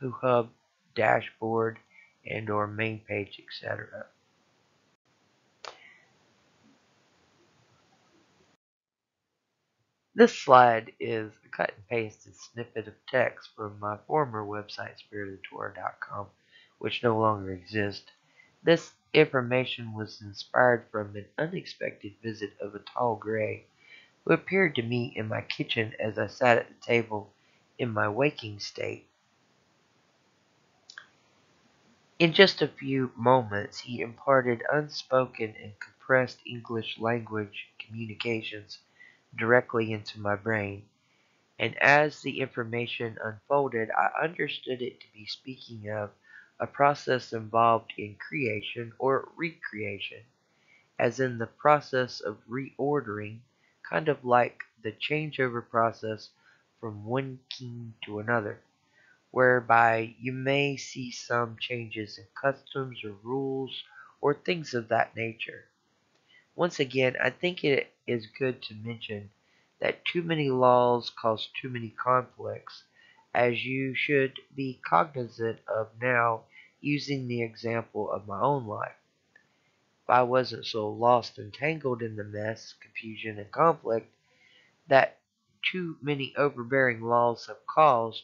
HuHub dashboard and or main page, etc. This slide is a cut and pasted snippet of text from my former website, spiritedtour.com, which no longer exists. This information was inspired from an unexpected visit of a tall gray who appeared to me in my kitchen as I sat at the table in my waking state. In just a few moments he imparted unspoken and compressed English language communications directly into my brain, and as the information unfolded I understood it to be speaking of a process involved in creation or recreation, as in the process of reordering, kind of like the changeover process from one king to another, whereby you may see some changes in customs or rules or things of that nature. Once again, I think it is good to mention that too many laws cause too many conflicts, as you should be cognizant of now using the example of my own life. If I wasn't so lost and tangled in the mess, confusion, and conflict that too many overbearing laws have caused,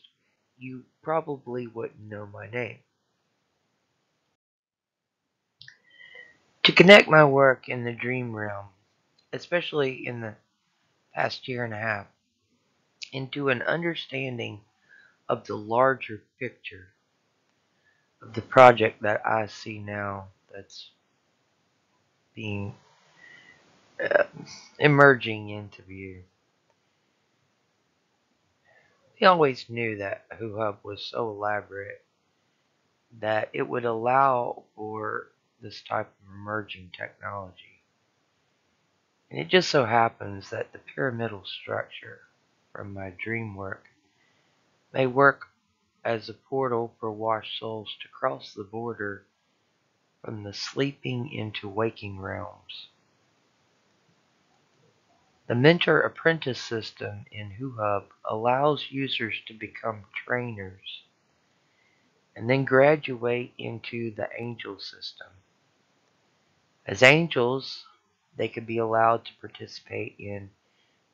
you probably wouldn't know my name. To connect my work in the dream realm, especially in the past year and a half, into an understanding of the larger picture, of the project that I see now that's being uh, emerging into view. We always knew that HuHub was so elaborate that it would allow for this type of emerging technology. And it just so happens that the pyramidal structure from my dream work may work as a portal for washed souls to cross the border from the sleeping into waking realms. The mentor-apprentice system in HuHub allows users to become trainers and then graduate into the angel system. As angels, they could be allowed to participate in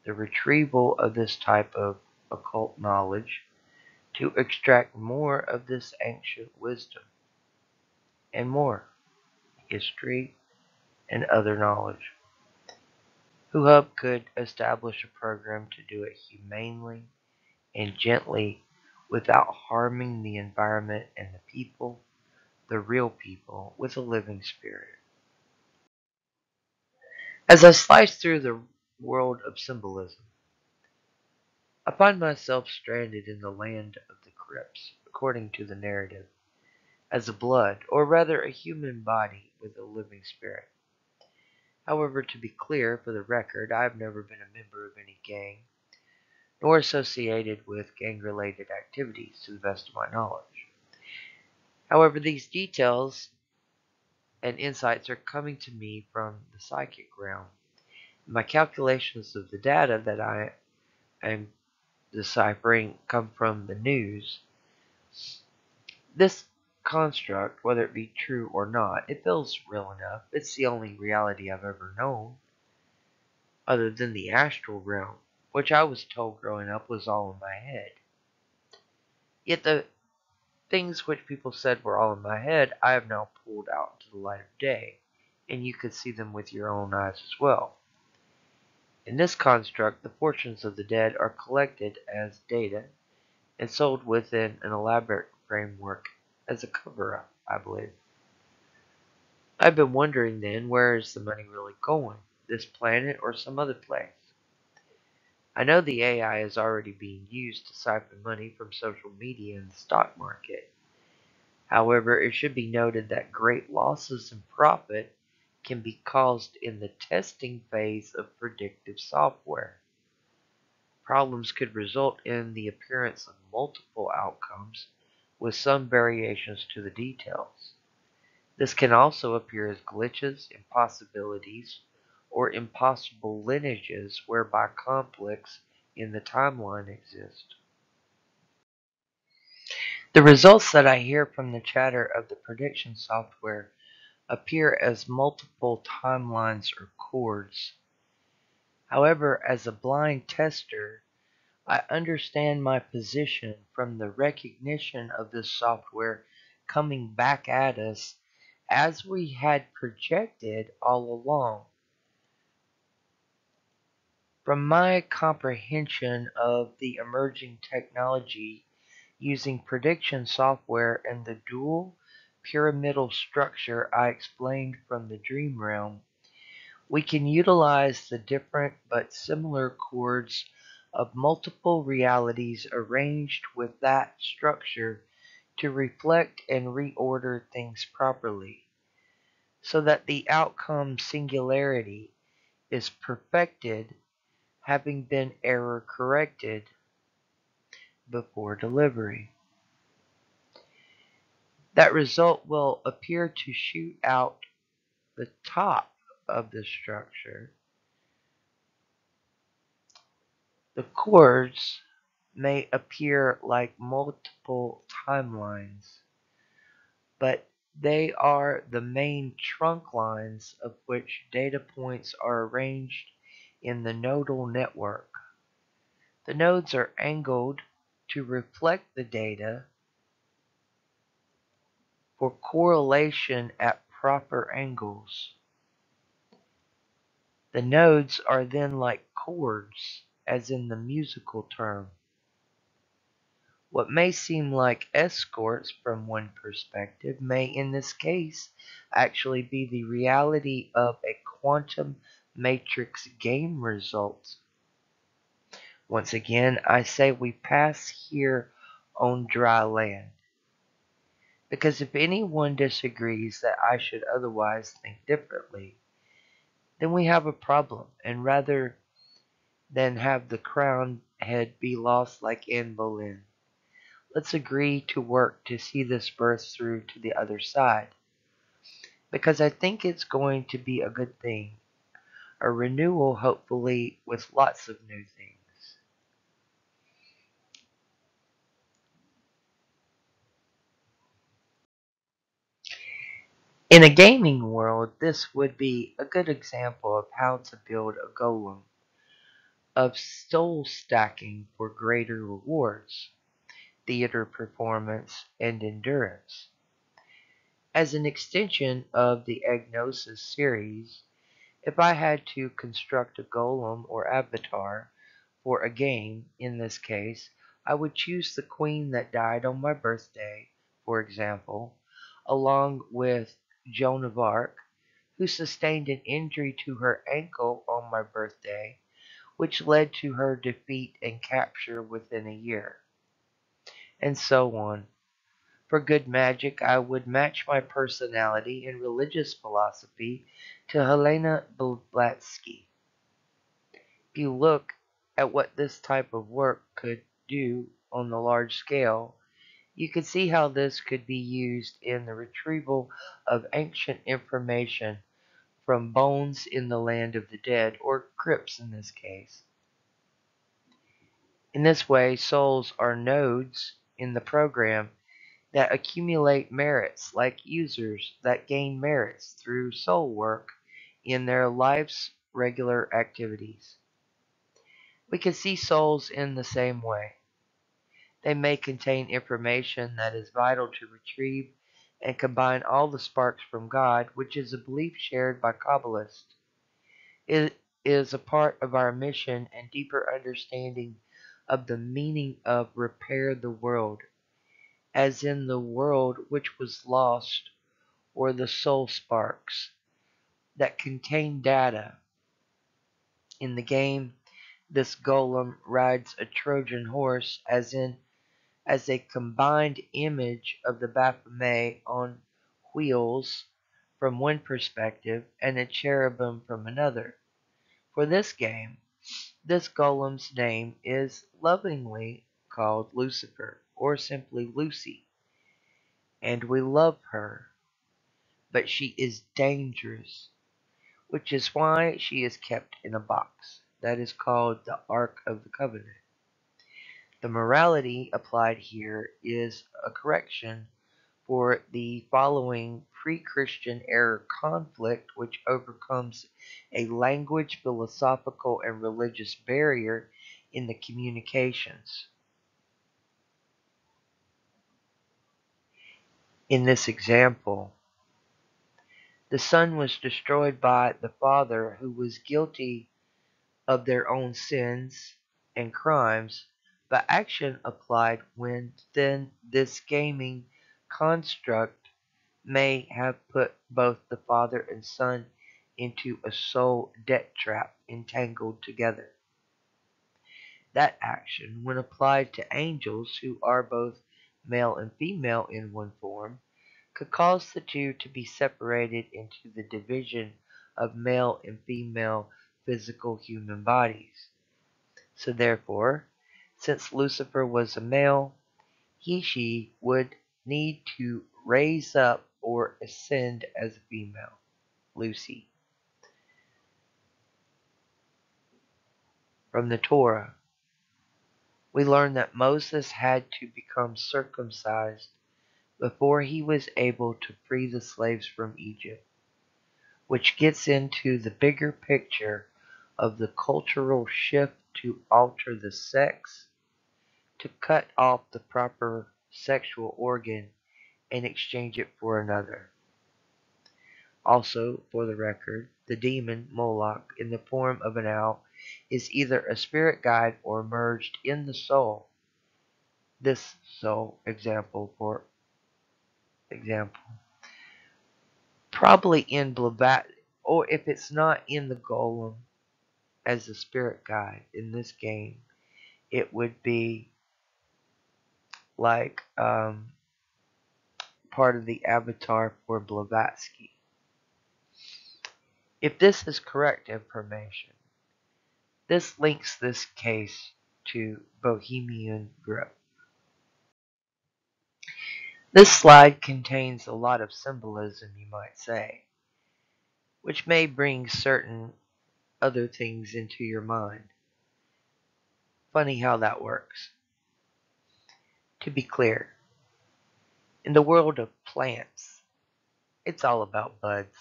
the retrieval of this type of occult knowledge to extract more of this ancient wisdom and more history and other knowledge. HuHub could establish a program to do it humanely and gently without harming the environment and the people, the real people, with a living spirit. As I slice through the world of symbolism, I find myself stranded in the land of the crypts, according to the narrative, as a blood, or rather a human body with a living spirit. However, to be clear, for the record, I have never been a member of any gang, nor associated with gang-related activities to the best of my knowledge. However, these details and insights are coming to me from the psychic realm. My calculations of the data that I am deciphering come from the news. This construct, whether it be true or not, it feels real enough. It's the only reality I've ever known, other than the astral realm, which I was told growing up was all in my head. Yet the things which people said were all in my head, I have now pulled out to the light of day, and you could see them with your own eyes as well. In this construct, the fortunes of the dead are collected as data and sold within an elaborate framework as a cover-up, I believe. I've been wondering then, where is the money really going? This planet or some other place? I know the AI is already being used to siphon money from social media and the stock market. However, it should be noted that great losses in profit can be caused in the testing phase of predictive software. Problems could result in the appearance of multiple outcomes with some variations to the details. This can also appear as glitches, impossibilities, or impossible lineages whereby conflicts in the timeline exist. The results that I hear from the chatter of the prediction software appear as multiple timelines or chords. However, as a blind tester, I understand my position from the recognition of this software coming back at us as we had projected all along. From my comprehension of the emerging technology using prediction software and the dual pyramidal structure I explained from the dream realm, we can utilize the different but similar chords of multiple realities arranged with that structure to reflect and reorder things properly, so that the outcome singularity is perfected, having been error corrected before delivery. That result will appear to shoot out the top of the structure. The chords may appear like multiple timelines, but they are the main trunk lines of which data points are arranged in the nodal network. The nodes are angled to reflect the data for correlation at proper angles. The nodes are then like chords, as in the musical term. What may seem like escorts from one perspective may in this case actually be the reality of a quantum matrix game result. Once again, I say we pass here on dry land. Because if anyone disagrees that I should otherwise think differently, then we have a problem, and rather than have the crowned head be lost like Anne Boleyn, let's agree to work to see this birth through to the other side. Because I think it's going to be a good thing. A renewal, hopefully, with lots of new things. In a gaming world, this would be a good example of how to build a golem of soul stacking for greater rewards, theater performance, and endurance. As an extension of the Egg-Gnosis series, if I had to construct a golem or avatar for a game, in this case, I would choose the queen that died on my birthday, for example, along with Joan of Arc, who sustained an injury to her ankle on my birthday, which led to her defeat and capture within a year, and so on. For good magic, I would match my personality and religious philosophy to Helena Blavatsky. If you look at what this type of work could do on the large scale, you can see how this could be used in the retrieval of ancient information from bones in the land of the dead, or crypts in this case. In this way, souls are nodes in the program that accumulate merits, like users that gain merits through soul work in their life's regular activities. We can see souls in the same way. They may contain information that is vital to retrieve and combine all the sparks from God, which is a belief shared by Kabbalists. It is a part of our mission and deeper understanding of the meaning of repair the world, as in the world which was lost, or the soul sparks that contain data. In the game, this golem rides a Trojan horse, as a combined image of the Baphomet on wheels from one perspective and a cherubim from another. For this game, this golem's name is lovingly called Lucifer, or simply Lucy, and we love her, but she is dangerous, which is why she is kept in a box that is called the Ark of the Covenant. The morality applied here is a correction for the following pre-Christian era conflict which overcomes a language, philosophical, and religious barrier in the communications. In this example, the son was destroyed by the father who was guilty of their own sins and crimes, but action applied within this gaming construct may have put both the father and son into a soul debt trap entangled together. That action, when applied to angels who are both male and female in one form, could cause the two to be separated into the division of male and female physical human bodies. So therefore, since Lucifer was a male, she would need to raise up or ascend as a female, Lucy. From the Torah, we learn that Moses had to become circumcised before he was able to free the slaves from Egypt, which gets into the bigger picture of the cultural shift to alter the sex, to cut off the proper sexual organ and exchange it for another. Also, for the record, the demon Moloch in the form of an owl is either a spirit guide or merged in the soul. This sole example, for example, probably in Blavatsky, or if it's not in the golem as the spirit guide in this game, it would be like part of the avatar for Blavatsky. If this is correct information, this links this case to Bohemian Grove. This slide contains a lot of symbolism, you might say, which may bring certain other things into your mind. Funny how that works. To be clear, in the world of plants, it's all about buds.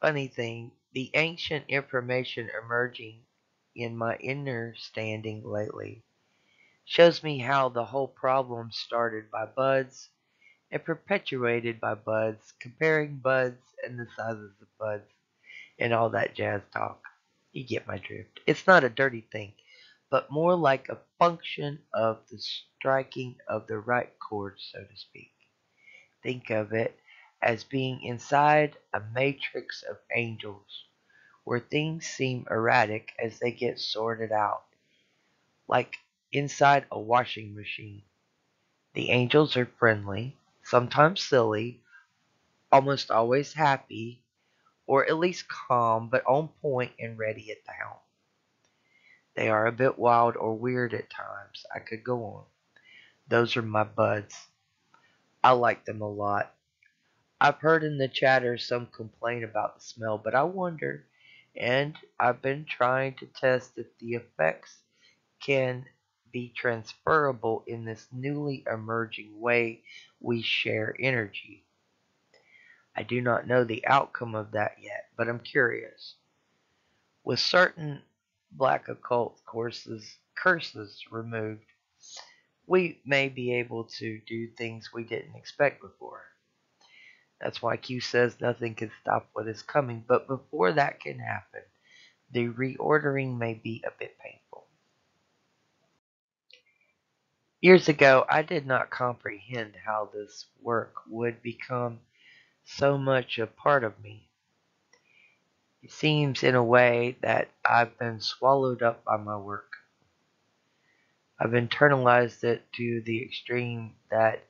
Funny thing, the ancient information emerging in my understanding lately shows me how the whole problem started by buds and perpetuated by buds, comparing buds and the sizes of buds and all that jazz talk. You get my drift. It's not a dirty thing, but more like a function of the striking of the right chord, so to speak. Think of it as being inside a matrix of angels, where things seem erratic as they get sorted out, like inside a washing machine. The angels are friendly, sometimes silly, almost always happy, or at least calm, but on point and ready at the helm. They are a bit wild or weird at times. I could go on. Those are my buds. I like them a lot. I've heard in the chatter some complain about the smell, but I wonder, and I've been trying to test if the effects can be transferable in this newly emerging way we share energy. I do not know the outcome of that yet, but I'm curious. With certain black occult curses removed, we may be able to do things we didn't expect before. That's why Q says nothing can stop what is coming, but before that can happen, the reordering may be a bit painful. Years ago, I did not comprehend how this work would become so much a part of me. It seems in a way that I've been swallowed up by my work. I've internalized it to the extreme that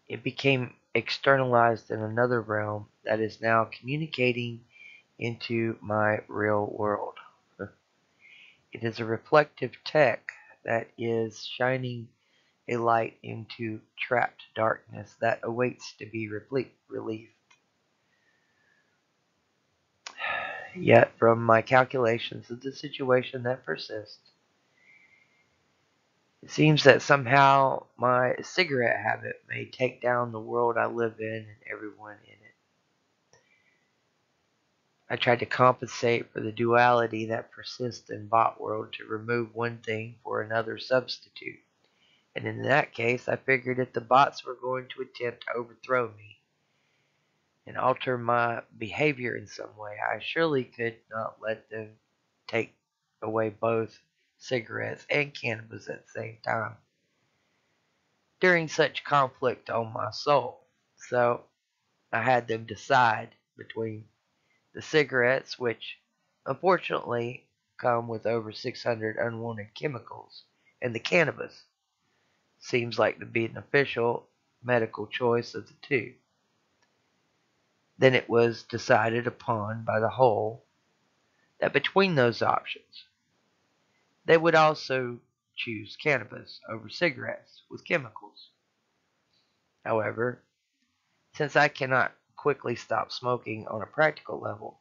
it became externalized in another realm that is now communicating into my real world. It is a reflective tech that is shining a light into trapped darkness that awaits to be released. Yet, from my calculations of the situation that persists, it seems that somehow my cigarette habit may take down the world I live in and everyone in it. I tried to compensate for the duality that persists in bot world to remove one thing for another substitute. And in that case, I figured if the bots were going to attempt to overthrow me and alter my behavior in some way, I surely could not let them take away both cigarettes and cannabis at the same time during such conflict on my soul. So I had them decide between the cigarettes, which unfortunately come with over 600 unwanted chemicals, and the cannabis. Seems like to be an official medical choice of the two. Then it was decided upon by the whole that between those options, they would also choose cannabis over cigarettes with chemicals. However, since I cannot quickly stop smoking on a practical level,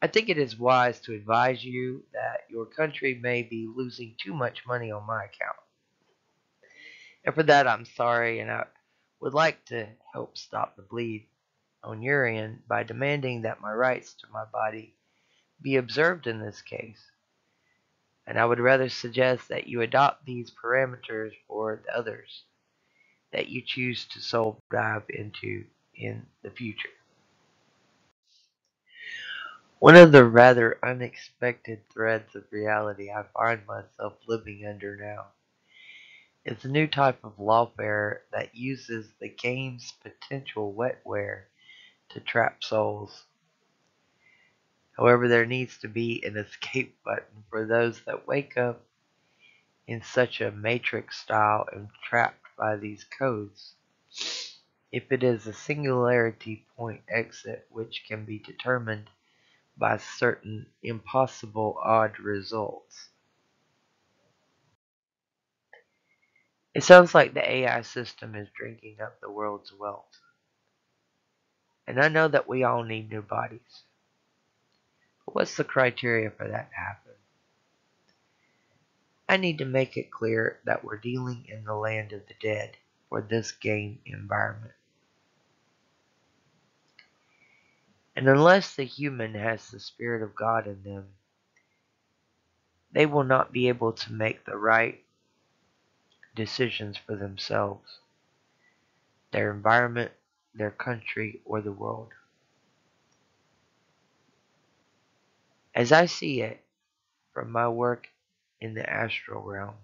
I think it is wise to advise you that your country may be losing too much money on my account. And for that, I'm sorry, and I would like to help stop the bleed on your end by demanding that my rights to my body be observed in this case. And I would rather suggest that you adopt these parameters for the others that you choose to soul dive into in the future. One of the rather unexpected threads of reality I find myself living under now It's a new type of lawfare that uses the game's potential wetware to trap souls. However, there needs to be an escape button for those that wake up in such a matrix style and trapped by these codes. If it is a singularity point exit which can be determined by certain impossible odd results. It sounds like the AI system is drinking up the world's wealth. And I know that we all need new bodies. But what's the criteria for that to happen? I need to make it clear that we're dealing in the land of the dead for this game environment. And unless the human has the Spirit of God in them, they will not be able to make the right decisions for themselves, their environment, their country, or the world. As I see it from my work in the astral realm,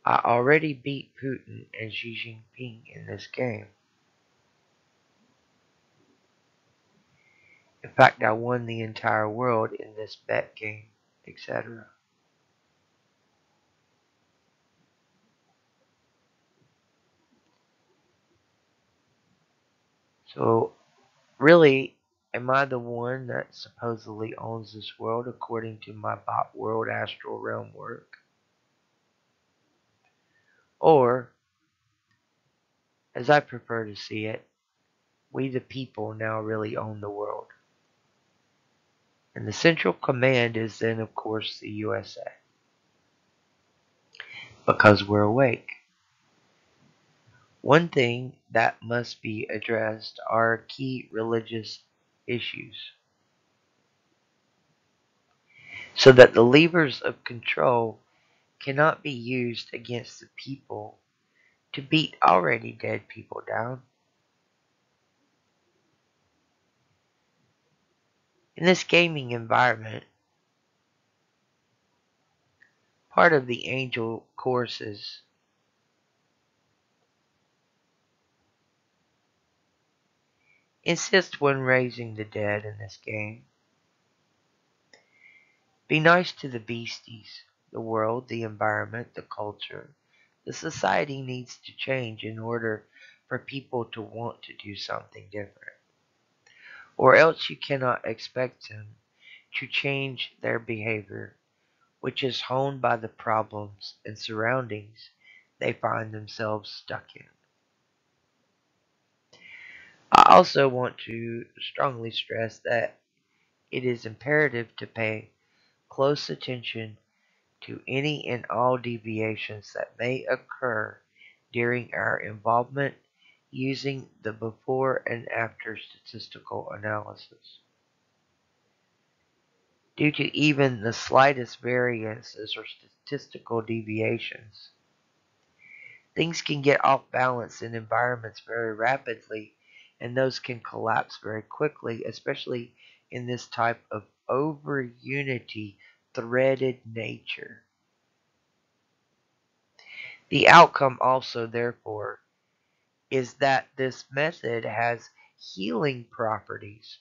I already beat Putin and Xi Jinping in this game. In fact, I won the entire world in this bet game, etc. So, really, am I the one that supposedly owns this world according to my bot world astral realm work? Or, as I prefer to see it, we the people now really own the world. And the central command is then, of course, the USA. Because we're awake. One thing that must be addressed are key religious issues, so that the levers of control cannot be used against the people to beat already dead people down. In this gaming environment, part of the angel courses insist when raising the dead in this game. Be nice to the beasties, the world, the environment, the culture. The society needs to change in order for people to want to do something different. Or else you cannot expect them to change their behavior, which is honed by the problems and surroundings they find themselves stuck in. I also want to strongly stress that it is imperative to pay close attention to any and all deviations that may occur during our involvement using the before and after statistical analysis. Due to even the slightest variances or statistical deviations, things can get off balance in environments very rapidly, and those can collapse very quickly, especially in this type of over unity threaded nature. The outcome also, therefore, is that this method has healing properties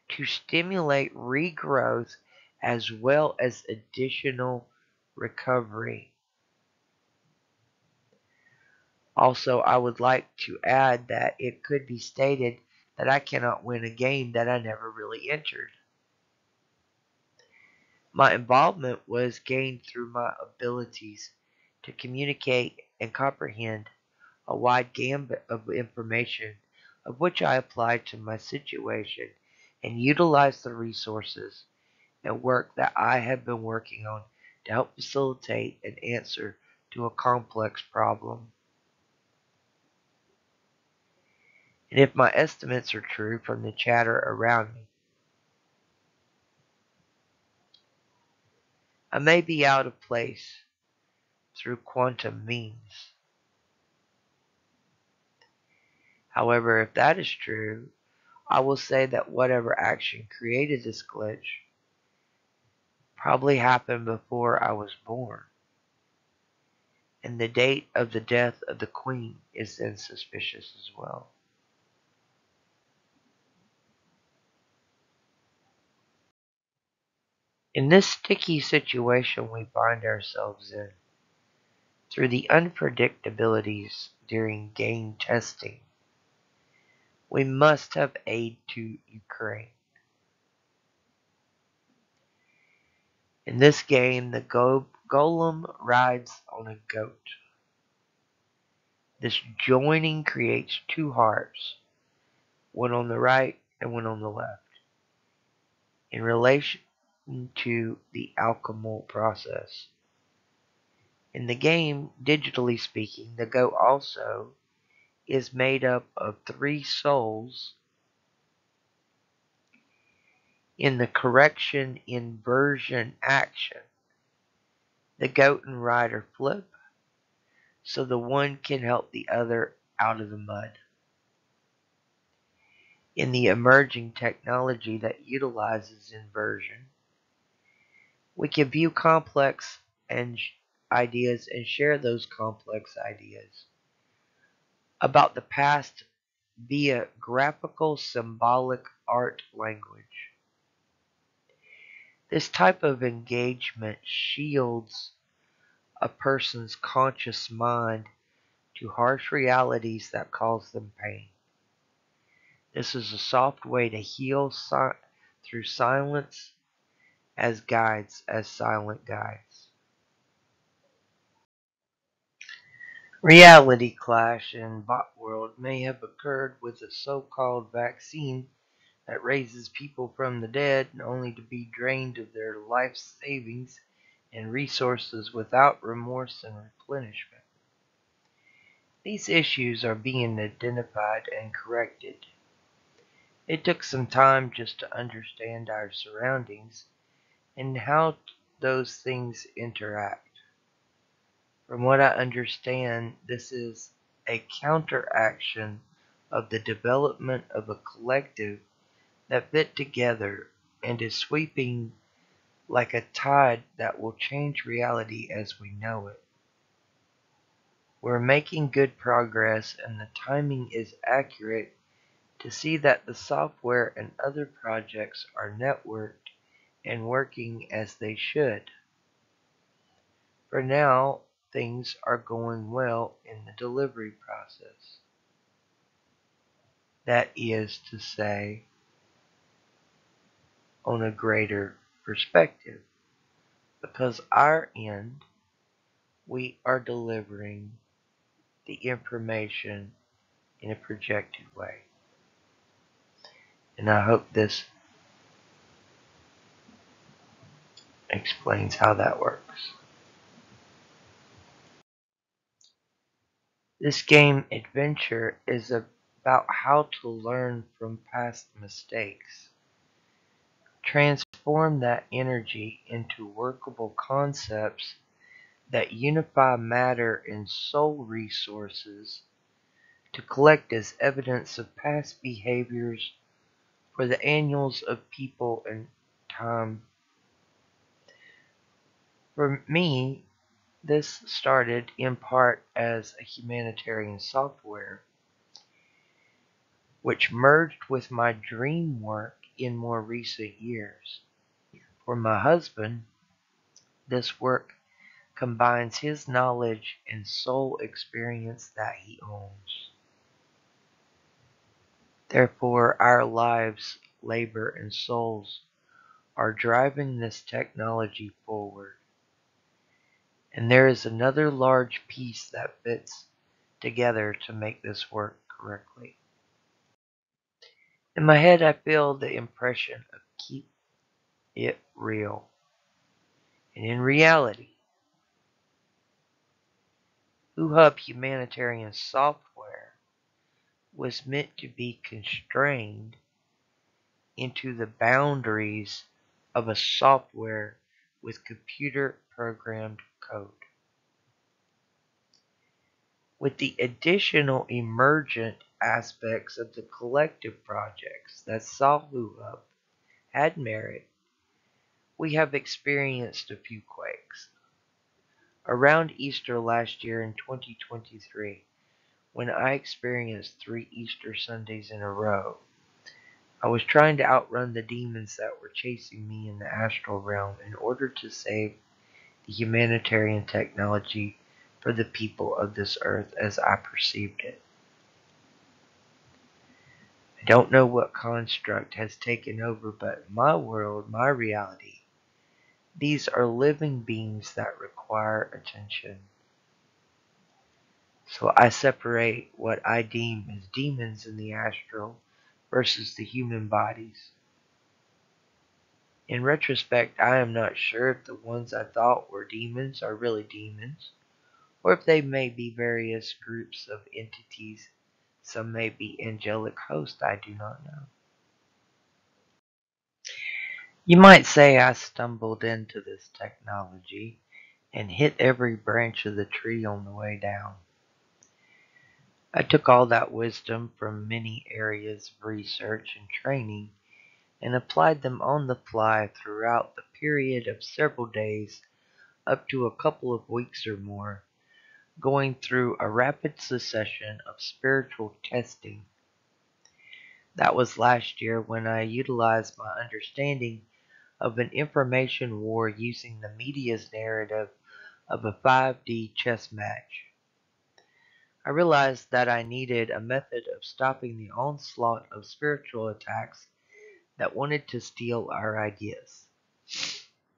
to stimulate regrowth as well as additional recovery. Also, I would like to add that it could be stated that I cannot win a game that I never really entered. My involvement was gained through my abilities to communicate and comprehend a wide gambit of information of which I applied to my situation and utilized the resources and work that I have been working on to help facilitate an answer to a complex problem. And if my estimates are true from the chatter around me, I may be out of place through quantum means. However, if that is true, I will say that whatever action created this glitch probably happened before I was born, and the date of the death of the queen is then suspicious as well. In this sticky situation we find ourselves in, through the unpredictabilities during game testing, we must have aid to Ukraine. In this game, the golem rides on a goat. This joining creates two hearts, one on the right and one on the left, in relation to the alchemical process. In the game, digitally speaking, the goat also is made up of three souls in the correction inversion action. The goat and rider flip, so the one can help the other out of the mud. In the emerging technology that utilizes inversion, we can view complex ideas and share those complex ideas about the past via graphical symbolic art language. This type of engagement shields a person's conscious mind to harsh realities that cause them pain. This is a soft way to heal through silence as silent guides. Reality clash in bot world may have occurred with a so-called vaccine that raises people from the dead only to be drained of their life savings and resources without remorse and replenishment. These issues are being identified and corrected. It took some time just to understand our surroundings and how those things interact. From what I understand, this is a counteraction of the development of a collective that fit together and is sweeping like a tide that will change reality as we know it. We're making good progress, and the timing is accurate to see that the software and other projects are networked and working as they should. For now, things are going well in the delivery process. That is to say, on a greater perspective, because our end, we are delivering the information in a projected way. And I hope this explains how that works. This game adventure is about how to learn from past mistakes, transform that energy into workable concepts that unify matter and soul resources to collect as evidence of past behaviors for the annuals of people and time. For me, this started in part as a humanitarian software, which merged with my dream work in more recent years. For my husband, this work combines his knowledge and soul experience that he owns. Therefore, our lives, labor, and souls are driving this technology forward. And there is another large piece that fits together to make this work correctly. In my head, I feel the impression of keep it real. And in reality, HuHub humanitarian software was meant to be constrained into the boundaries of a software with computer programmed code. With the additional emergent aspects of the collective projects that saw HuHub had merit, We have experienced a few quakes. Around Easter last year in 2023, when I experienced 3 Easter Sundays in a row, I was trying to outrun the demons that were chasing me in the astral realm in order to save the humanitarian technology for the people of this earth as I perceived it. I don't know what construct has taken over, but my world, my reality, these are living beings that require attention. So I separate what I deem as demons in the astral versus the human bodies. In retrospect, I am not sure if the ones I thought were demons are really demons, or if they may be various groups of entities. Some may be angelic hosts, I do not know. You might say I stumbled into this technology and hit every branch of the tree on the way down. I took all that wisdom from many areas of research and training and applied them on the fly throughout the period of several days up to a couple of weeks or more, going through a rapid succession of spiritual testing. That was last year when I utilized my understanding of an information war using the media's narrative of a 5D chess match. I realized that I needed a method of stopping the onslaught of spiritual attacks that wanted to steal our ideas.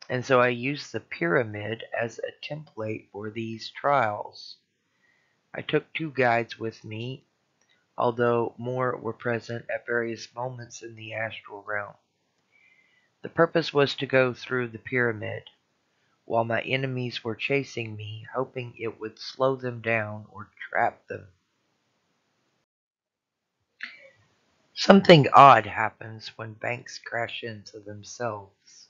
And so I used the pyramid as a template for these trials. I took 2 guides with me, although more were present at various moments in the astral realm. The purpose was to go through the pyramid, while my enemies were chasing me, hoping it would slow them down or trap them. Something odd happens when banks crash into themselves.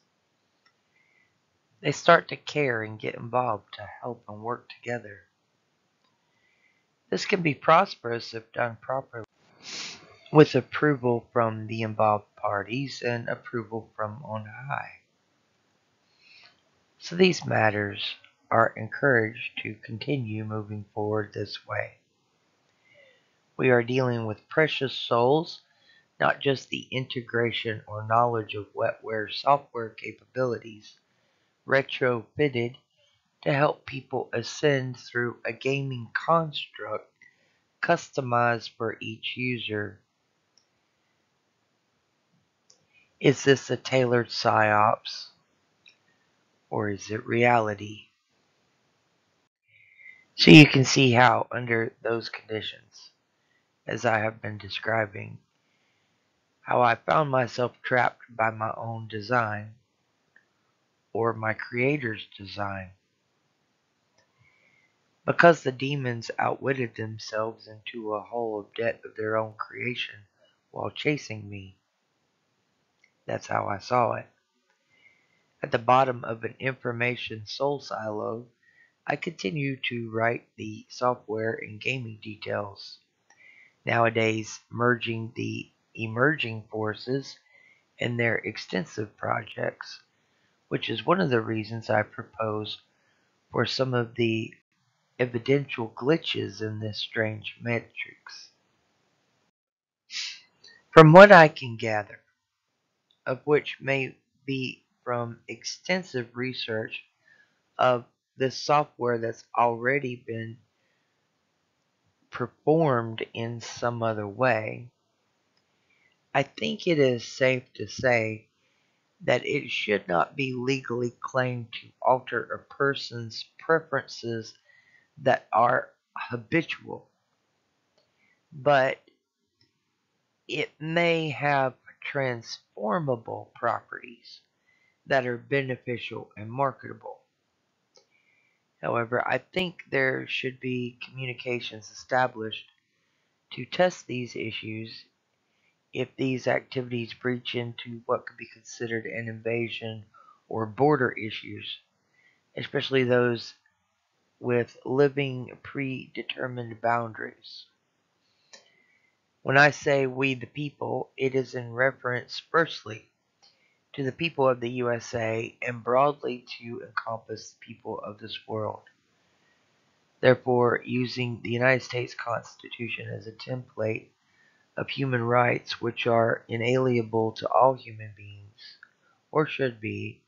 They start to care and get involved to help and work together. This can be prosperous if done properly, with approval from the involved parties and approval from on high. So these matters are encouraged to continue moving forward this way. We are dealing with precious souls, not just the integration or knowledge of wetware software capabilities, retrofitted to help people ascend through a gaming construct customized for each user. Is this a tailored psyops, or is it reality? So you can see how, under those conditions, as I have been describing, how I found myself trapped by my own design, or my creator's design. Because the demons outwitted themselves into a hole of debt of their own creation while chasing me. That's how I saw it. At the bottom of an information soul silo, I continue to write the software and gaming details. Nowadays, merging the emerging forces and their extensive projects, which is one of the reasons I propose for some of the evidential glitches in this strange matrix. From what I can gather, of which may be from extensive research of this software that's already been performed in some other way, I think it is safe to say that it should not be legally claimed to alter a person's preferences that are habitual, but it may have transformable properties that are beneficial and marketable. However, I think there should be communications established to test these issues if these activities breach into what could be considered an invasion or border issues, especially those with living predetermined boundaries. When I say we the people, it is in reference firstly to the people of the USA and broadly to encompass the people of this world. Therefore, using the United States Constitution as a template of human rights which are inalienable to all human beings, or should be,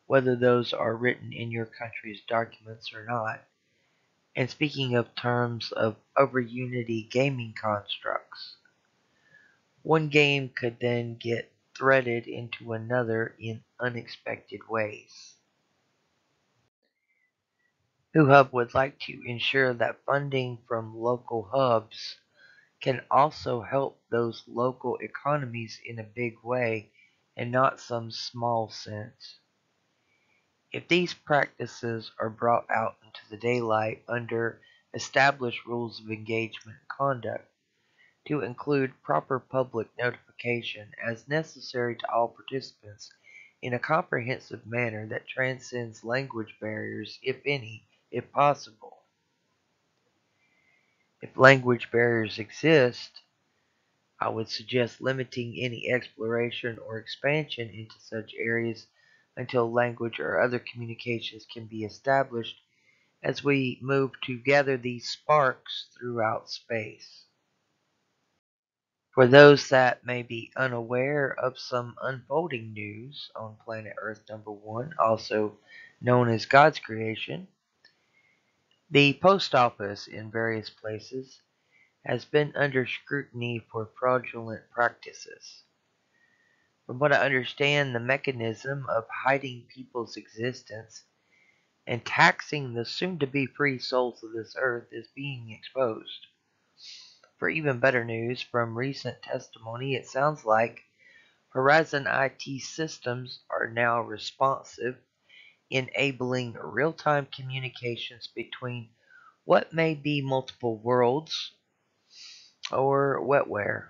whether those are written in your country's documents or not. And speaking of terms of over unity gaming constructs, one game could then get threaded into another in unexpected ways. HuHub would like to ensure that funding from local hubs can also help those local economies in a big way and not some small sense. If these practices are brought out into the daylight under established rules of engagement and conduct, to include proper public notification as necessary to all participants in a comprehensive manner that transcends language barriers, if any, if possible. If language barriers exist, I would suggest limiting any exploration or expansion into such areas until language or other communications can be established as we move to gather these sparks throughout space. For those that may be unaware of some unfolding news on planet Earth number 1, also known as God's creation, the post office in various places has been under scrutiny for fraudulent practices. From what I understand, the mechanism of hiding people's existence and taxing the soon-to-be free souls of this earth is being exposed. For even better news, from recent testimony, it sounds like Horizon IT systems are now responsive, enabling real-time communications between what may be multiple worlds or wetware.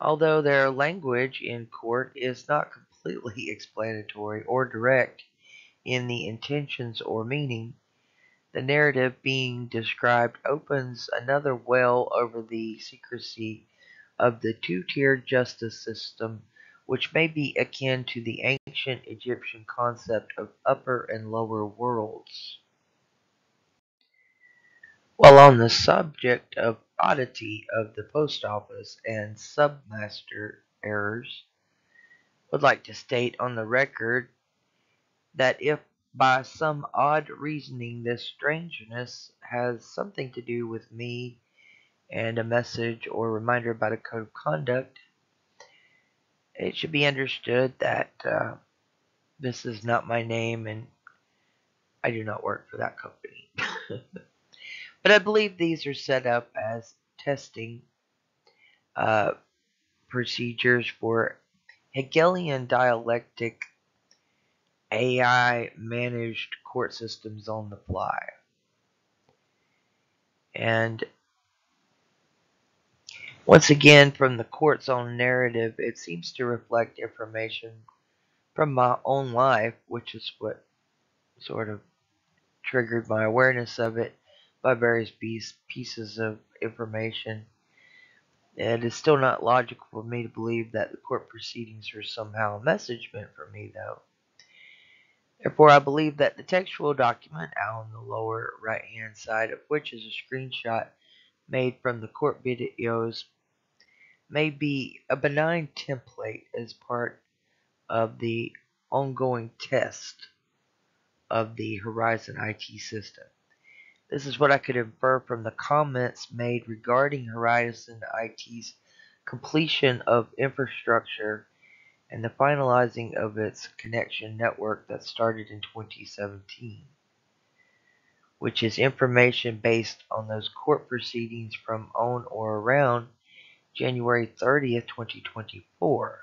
Although their language in court is not completely explanatory or direct in the intentions or meaning, the narrative being described opens another well over the secrecy of the two-tiered justice system, which may be akin to the ancient Egyptian concept of upper and lower worlds. While on the subject of oddity of the post office and submaster errors, would like to state on the record that if by some odd reasoning this strangeness has something to do with me and a message or reminder about a code of conduct, it should be understood that this is not my name and I do not work for that company. But I believe these are set up as testing uh, procedures for Hegelian dialectic AI managed court systems on the fly. And once again, from the court's own narrative, it seems to reflect information from my own life, which is what sort of triggered my awareness of it by various pieces of information. It is still not logical for me to believe that the court proceedings are somehow a message meant for me, though. Therefore, I believe that the textual document on the lower right-hand side of which is a screenshot made from the court videos may be a benign template as part of the ongoing test of the Horizon IT system. This is what I could infer from the comments made regarding Horizon IT's completion of infrastructure and the finalizing of its connection network that started in 2017, which is information based on those court proceedings from on or around January 30th, 2024,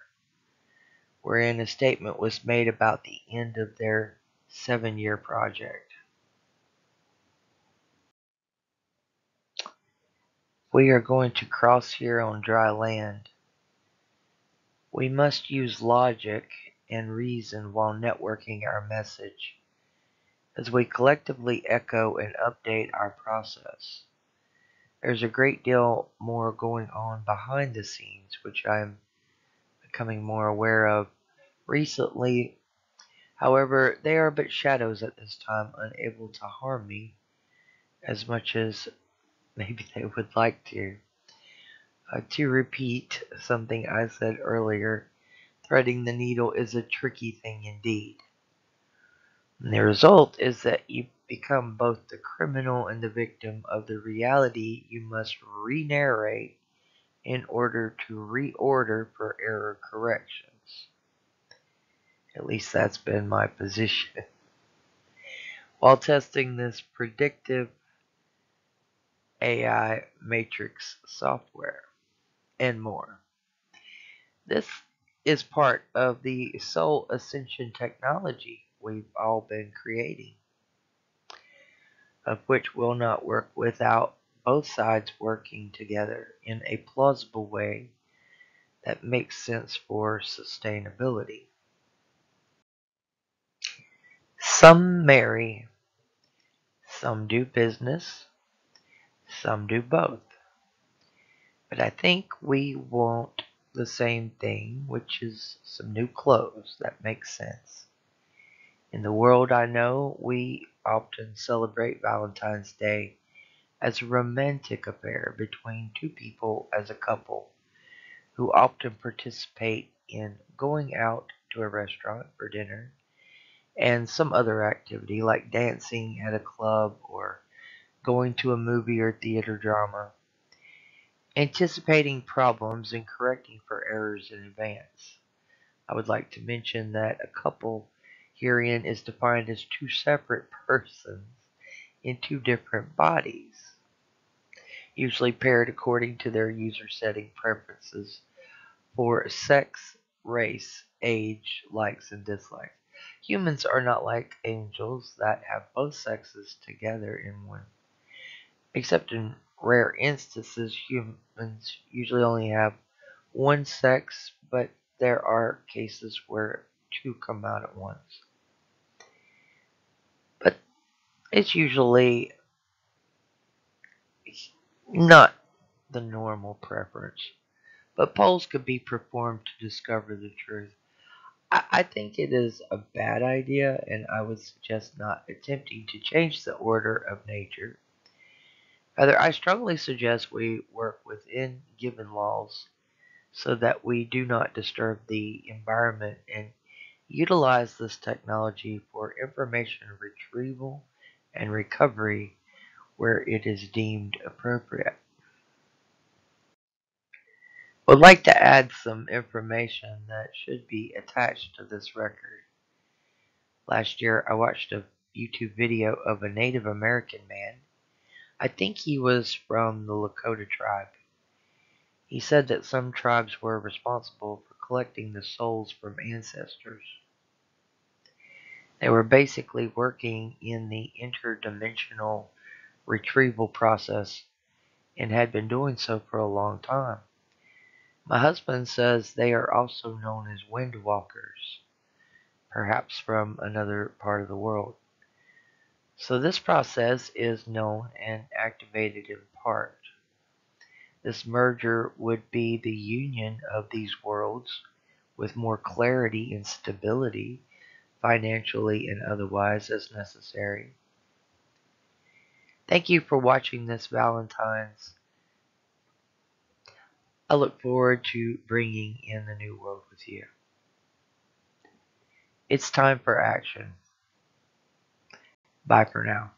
wherein a statement was made about the end of their 7-year project. We are going to cross here on dry land. We must use logic and reason while networking our message, as we collectively echo and update our process. There's a great deal more going on behind the scenes, which I am becoming more aware of Recently, however, they are but shadows at this time, unable to harm me as much as maybe they would like to. To repeat something I said earlier, threading the needle is a tricky thing indeed. And the result is that you become both the criminal and the victim of the reality you must re-narrate in order to reorder for error corrections. At least that's been my position. While testing this predictive AI matrix software and more. This is part of the soul ascension technology we've all been creating, of which will not work without both sides working together in a plausible way that makes sense for sustainability. Some marry, some do business, some do both. But I think we want the same thing, which is some new clothes that make sense. In the world I know, we often celebrate Valentine's Day as a romantic affair between two people as a couple who often participate in going out to a restaurant for dinner and some other activity like dancing at a club or going to a movie or theater drama, anticipating problems and correcting for errors in advance. I would like to mention that a couple herein is defined as two separate persons in two different bodies, usually paired according to their user setting preferences for sex, race, age, likes, and dislikes. Humans are not like angels that have both sexes together in one. Except in rare instances, humans usually only have one sex, but there are cases where two come out at once. But it's usually not the normal preference. But polls could be performed to discover the truth. I think it is a bad idea, and I would suggest not attempting to change the order of nature. Rather, I strongly suggest we work within given laws so that we do not disturb the environment and utilize this technology for information retrieval and recovery where it is deemed appropriate. Would like to add some information that should be attached to this record. Last year, I watched a YouTube video of a Native American man. I think he was from the Lakota tribe. He said that some tribes were responsible for collecting the souls from ancestors. They were basically working in the interdimensional retrieval process and had been doing so for a long time. My husband says they are also known as windwalkers, perhaps from another part of the world. So this process is known and activated in part. This merger would be the union of these worlds with more clarity and stability, financially and otherwise, as necessary. Thank you for watching this Valentine's. I look forward to bringing in the new world with you. It's time for action. Bye for now.